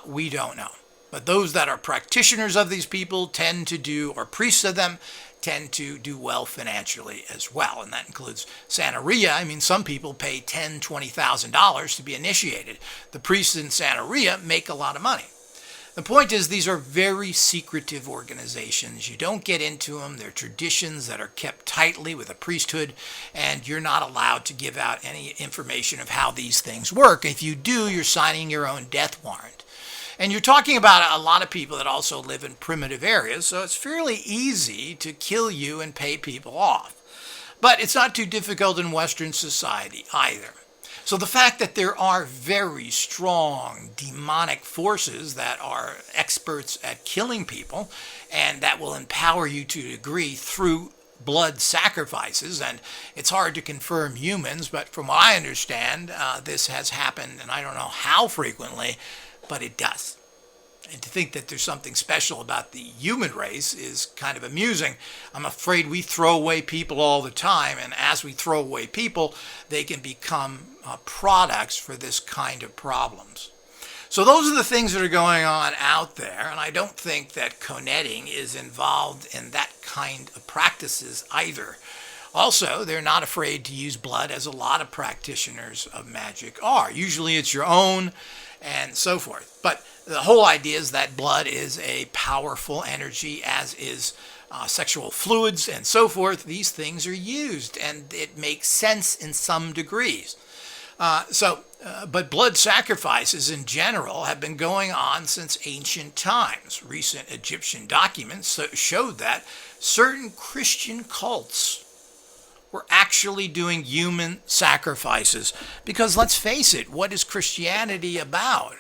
we don't know. But those that are practitioners of these people tend to do, or priests of them, tend to do well financially as well. And that includes Santeria. I mean, some people pay $10,000, $20,000 to be initiated. The priests in Santeria make a lot of money. The point is, these are very secretive organizations. You don't get into them. They're traditions that are kept tightly with a priesthood, and you're not allowed to give out any information of how these things work. If you do, you're signing your own death warrant. And you're talking about a lot of people that also live in primitive areas, so it's fairly easy to kill you and pay people off. But it's not too difficult in Western society either. So the fact that there are very strong demonic forces that are experts at killing people and that will empower you to a degree through blood sacrifices, and it's hard to confirm humans, but from what I understand, this has happened, and I don't know how frequently, but it does. And to think that there's something special about the human race is kind of amusing. I'm afraid we throw away people all the time, and as we throw away people, they can become products for this kind of problems. So those are the things that are going on out there, and I don't think that Koetting is involved in that kind of practices either. Also, they're not afraid to use blood, as a lot of practitioners of magic are. Usually it's your own and so forth. But the whole idea is that blood is a powerful energy, as is sexual fluids and so forth. These things are used, and it makes sense in some degrees. But blood sacrifices in general have been going on since ancient times. Recent Egyptian documents showed that certain Christian cults were actually doing human sacrifices. Because let's face it, what is Christianity about?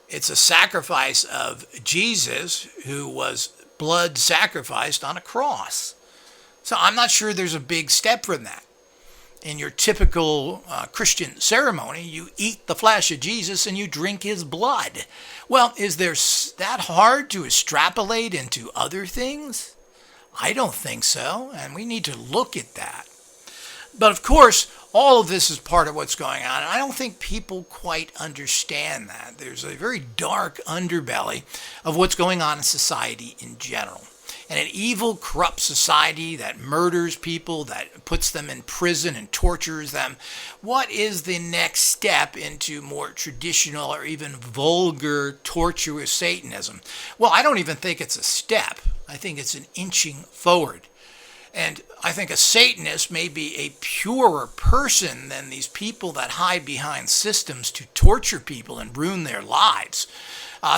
It's a sacrifice of Jesus, who was blood sacrificed on a cross. So I'm not sure there's a big step from that. In your typical Christian ceremony, you eat the flesh of Jesus and you drink his blood. Well, is there that hard to extrapolate into other things? I don't think so, and we need to look at that. But of course, all of this is part of what's going on, and I don't think people quite understand that. There's a very dark underbelly of what's going on in society in general. And an evil, corrupt society that murders people, that puts them in prison and tortures them. What is the next step into more traditional or even vulgar, tortuous Satanism? Well, I don't even think it's a step. I think it's an inching forward. And I think a Satanist may be a purer person than these people that hide behind systems to torture people and ruin their lives,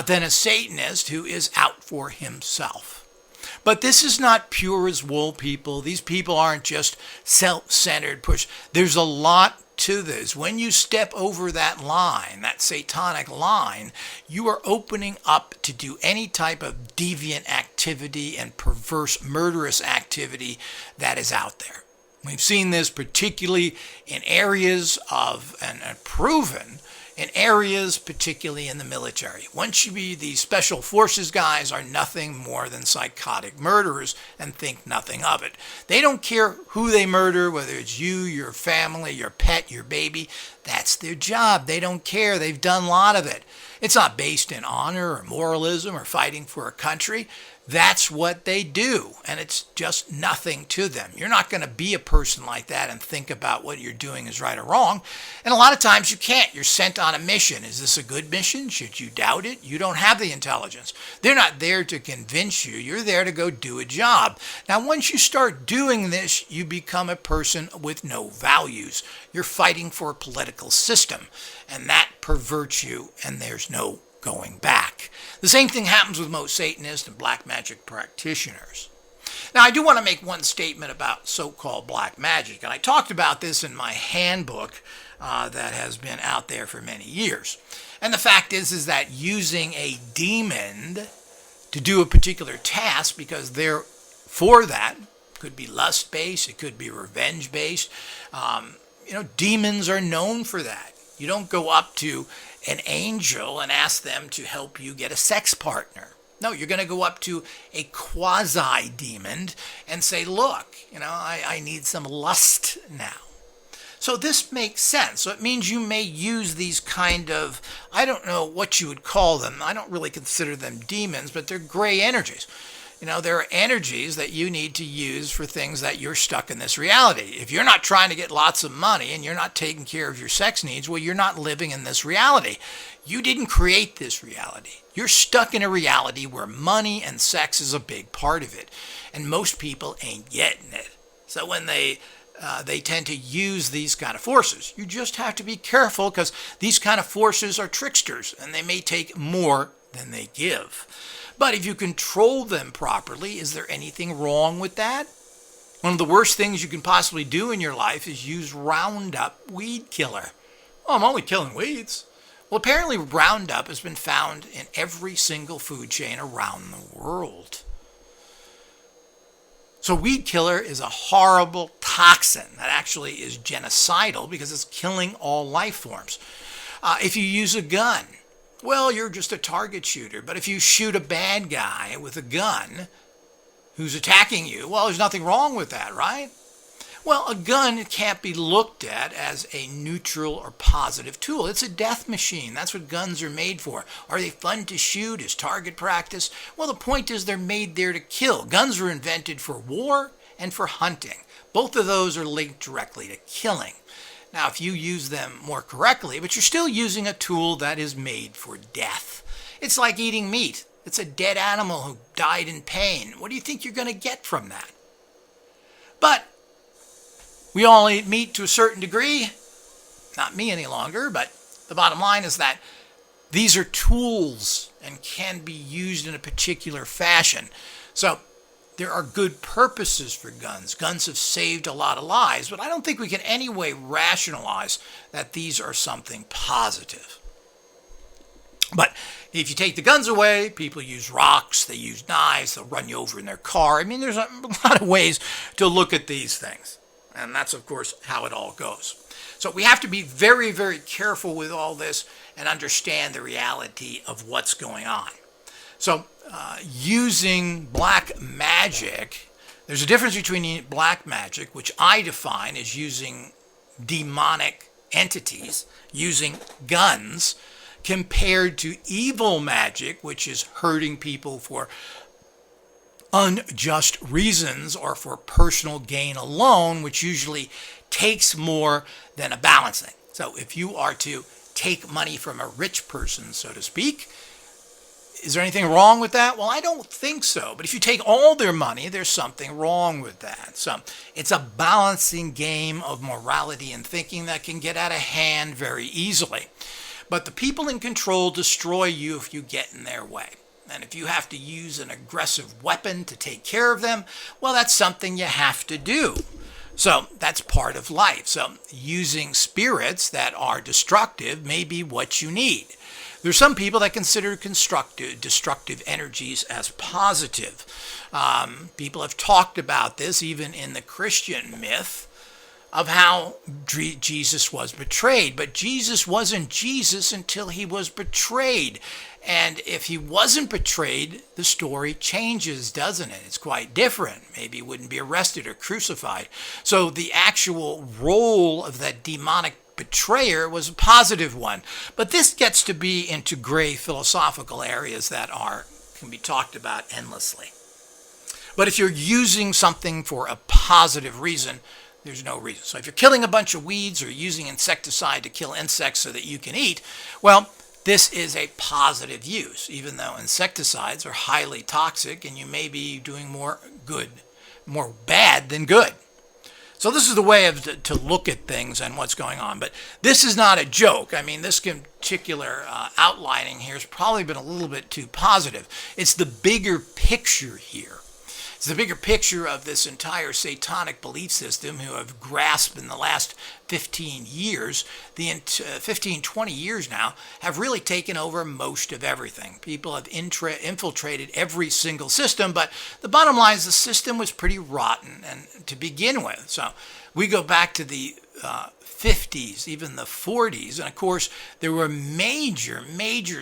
than a Satanist who is out for himself. But this is not pure as wool people. These people aren't just self-centered push. There's a lot to this. When you step over that line, that satanic line, you are opening up to do any type of deviant activity and perverse, murderous activity that is out there. We've seen this particularly in areas of, and proven in areas, particularly in the military. Once you be these special forces guys are nothing more than psychotic murderers and think nothing of it. They don't care who they murder, whether it's you, your family, your pet, your baby. That's their job. They don't care. They've done a lot of it. It's not based in honor or moralism or fighting for a country. That's what they do, and it's just nothing to them. You're not going to be a person like that and think about what you're doing is right or wrong. And a lot of times you can't. You're sent on a mission. Is this a good mission? Should you doubt it? You don't have the intelligence. They're not there to convince you. You're there to go do a job. Now, once you start doing this, you become a person with no values. You're fighting for a political system, and that perverts you, and there's no going back. The same thing happens with most Satanists and black magic practitioners. Now, I do want to make one statement about so-called black magic, and I talked about this in my handbook that has been out there for many years. And the fact is that using a demon to do a particular task, because they're for that, could be lust-based, it could be revenge-based. Demons are known for that. You don't go up to an angel and ask them to help you get a sex partner. No, you're going to go up to a quasi-demon and say, look, I need some lust now. So this makes sense. So it means you may use these kind of, I don't know what you would call them. I don't really consider them demons, but they're gray energies. There are energies that you need to use for things that you're stuck in this reality. If you're not trying to get lots of money and you're not taking care of your sex needs, well, you're not living in this reality. You didn't create this reality. You're stuck in a reality where money and sex is a big part of it. And most people ain't getting it. So when they tend to use these kind of forces, you just have to be careful, because these kind of forces are tricksters and they may take more than they give. But if you control them properly, is there anything wrong with that? One of the worst things you can possibly do in your life is use Roundup weed killer. Oh, I'm only killing weeds. Well, apparently Roundup has been found in every single food chain around the world. So weed killer is a horrible toxin that actually is genocidal because it's killing all life forms. If you use a gun, well, you're just a target shooter. But if you shoot a bad guy with a gun who's attacking you, well, there's nothing wrong with that, right? Well, a gun can't be looked at as a neutral or positive tool. It's a death machine. That's what guns are made for. Are they fun to shoot? Is target practice? Well, the point is they're made there to kill. Guns were invented for war and for hunting. Both of those are linked directly to killing. Now, if you use them more correctly, but you're still using a tool that is made for death. It's like eating meat. It's a dead animal who died in pain. What do you think you're going to get from that? But we all eat meat to a certain degree. Not me any longer, but the bottom line is that these are tools and can be used in a particular fashion. So there are good purposes for guns. Guns have saved a lot of lives, but I don't think we can any way rationalize that these are something positive. But if you take the guns away, people use rocks, they use knives, they'll run you over in their car. I mean, there's a lot of ways to look at these things. And that's, of course, how it all goes. So we have to be very, very careful with all this and understand the reality of what's going on. So using black magic, there's a difference between black magic, which I define as using demonic entities, using guns, compared to evil magic, which is hurting people for unjust reasons or for personal gain alone, which usually takes more than a balancing. So if you are to take money from a rich person, so to speak, is there anything wrong with that? Well, I don't think so. But if you take all their money, there's something wrong with that. So it's a balancing game of morality and thinking that can get out of hand very easily. But the people in control destroy you if you get in their way. And if you have to use an aggressive weapon to take care of them, well, that's something you have to do. So that's part of life. So using spirits that are destructive may be what you need. There's some people that consider destructive energies as positive. People have talked about this even in the Christian myth. of how Jesus was betrayed. But Jesus wasn't Jesus until he was betrayed. And if he wasn't betrayed, the story changes, doesn't it? It's quite different. Maybe he wouldn't be arrested or crucified. So the actual role of that demonic betrayer was a positive one. But this gets to be into gray philosophical areas that can be talked about endlessly. But if you're using something for a positive reason, there's no reason. So if you're killing a bunch of weeds or using insecticide to kill insects so that you can eat, well, this is a positive use, even though insecticides are highly toxic and you may be doing more bad than good. So this is the way to look at things and what's going on. But this is not a joke. I mean, this particular outlining here has probably been a little bit too positive. It's the bigger picture here. It's the bigger picture of this entire satanic belief system who have grasped in the last 15 years, 20 years now, have really taken over most of everything. People have infiltrated every single system, but the bottom line is the system was pretty rotten and to begin with. So we go back to the 50s, even the 40s, and of course there were major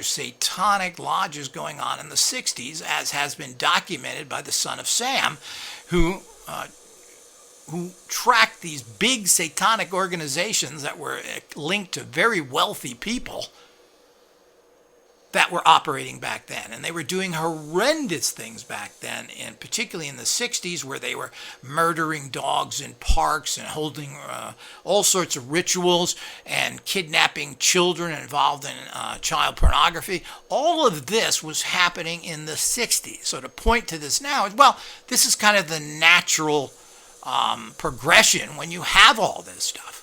satanic lodges going on in the 60s, as has been documented by the son of Sam, who tracked these big satanic organizations that were linked to very wealthy people that were operating back then. And they were doing horrendous things back then, and particularly in the 60s, where they were murdering dogs in parks and holding all sorts of rituals and kidnapping children involved in child pornography. All of this was happening in the 60s. So to point to this now is, well, this is kind of the natural progression when you have all this stuff.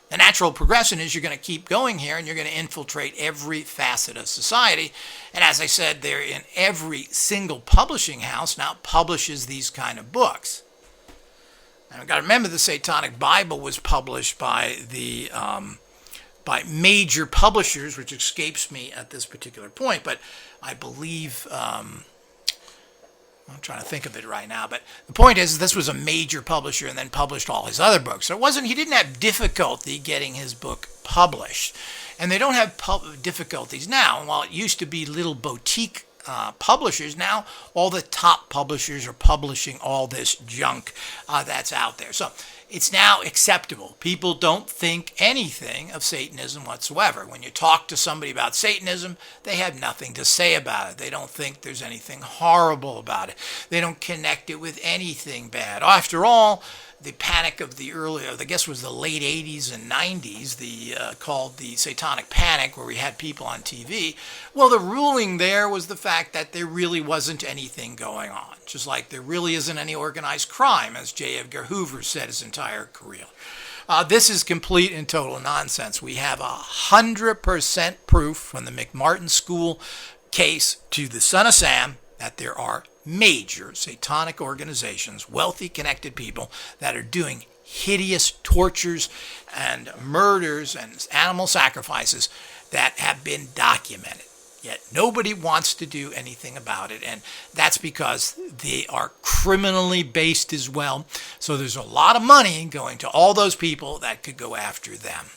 The natural progression is you're going to keep going here and you're going to infiltrate every facet of society. And as I said, they're in every single publishing house now publishes these kind of books. And I've got to remember the Satanic Bible was published by by major publishers, which escapes me at this particular point. But I believe... I'm trying to think of it right now, but the point is this was a major publisher and then published all his other books. So he didn't have difficulty getting his book published. And they don't have difficulties now. And while it used to be little boutique publishers, now all the top publishers are publishing all this junk that's out there. So it's now acceptable. People don't think anything of Satanism whatsoever. When you talk to somebody about Satanism, they have nothing to say about it. They don't think there's anything horrible about it. They don't connect it with anything bad. After all, the panic of the I guess it was the late 80s and 90s, called the Satanic Panic, where we had people on TV. Well, the ruling there was the fact that there really wasn't anything going on. Just like there really isn't any organized crime, as J. Edgar Hoover said his entire career. This is complete and total nonsense. We have 100% proof from the McMartin School case to the son of Sam that there are major satanic organizations, wealthy, connected people that are doing hideous tortures and murders and animal sacrifices that have been documented. Yet nobody wants to do anything about it, and that's because they are criminally based as well. So there's a lot of money going to all those people that could go after them.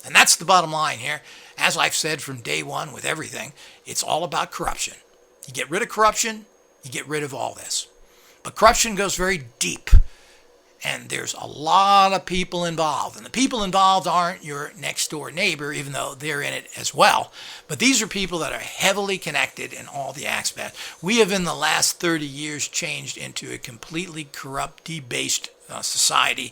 And that's the bottom line here. As I've said from day one with everything, it's all about corruption. You get rid of corruption, you get rid of all this. But corruption goes very deep. And there's a lot of people involved. And the people involved aren't your next door neighbor, even though they're in it as well. But these are people that are heavily connected in all the aspects. We have in the last 30 years changed into a completely corrupt, debased society,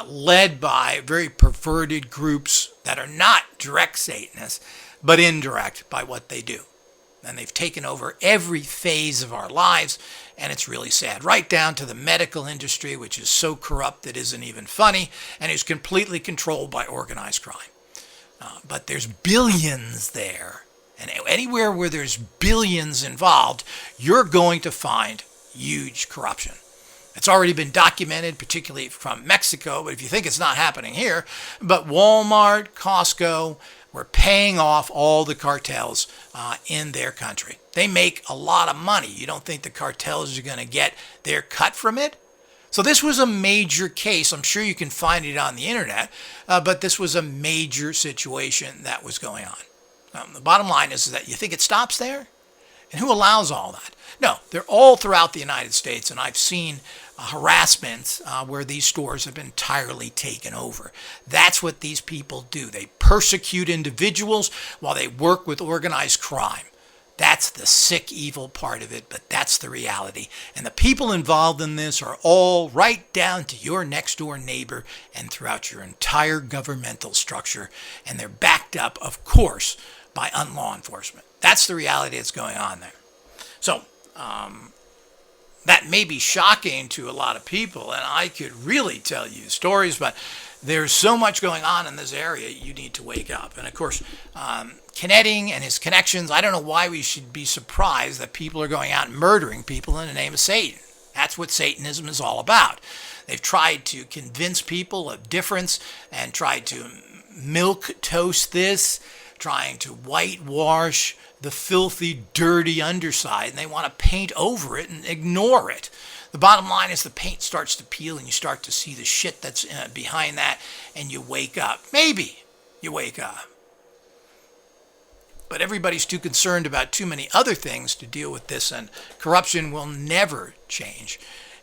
led by very perverted groups that are not direct Satanists, but indirect by what they do. And they've taken over every phase of our lives, and it's really sad. Right down to the medical industry, which is so corrupt it isn't even funny, and is completely controlled by organized crime. But there's billions there, and anywhere where there's billions involved, you're going to find huge corruption. It's already been documented, particularly from Mexico, but if you think it's not happening here, but Walmart, Costco, we're paying off all the cartels in their country. They make a lot of money. You don't think the cartels are going to get their cut from it? So this was a major case. I'm sure you can find it on the internet, but this was a major situation that was going on. The bottom line is that you think it stops there? And who allows all that? No, they're all throughout the United States, and I've seen harassment where these stores have been entirely taken over. That's what these people do. They persecute individuals while they work with organized crime. That's the sick, evil part of it, but that's the reality. And the people involved in this are all right down to your next door neighbor and throughout your entire governmental structure. And they're backed up, of course, by law enforcement. That's the reality that's going on there. So, that may be shocking to a lot of people, and I could really tell you stories, but there's so much going on in this area, you need to wake up. And of course, Koetting and his connections, I don't know why we should be surprised that people are going out and murdering people in the name of Satan. That's what Satanism is all about. They've tried to convince people of difference and tried to milk toast this, trying to whitewash the filthy, dirty underside, and they want to paint over it and ignore it. The bottom line is the paint starts to peel and you start to see the shit that's behind that, and you wake up. Maybe you wake up. But everybody's too concerned about too many other things to deal with this, and corruption will never change.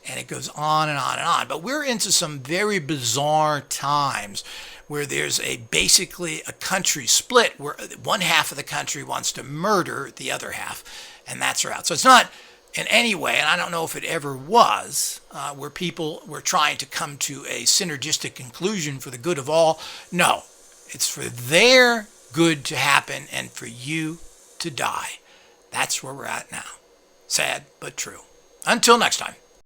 And it goes on and on and on. But we're into some very bizarre times where there's basically a country split where one half of the country wants to murder the other half, and that's out. So it's not in any way, and I don't know if it ever was, where people were trying to come to a synergistic conclusion for the good of all. No, it's for their good to happen and for you to die. That's where we're at now. Sad, but true. Until next time.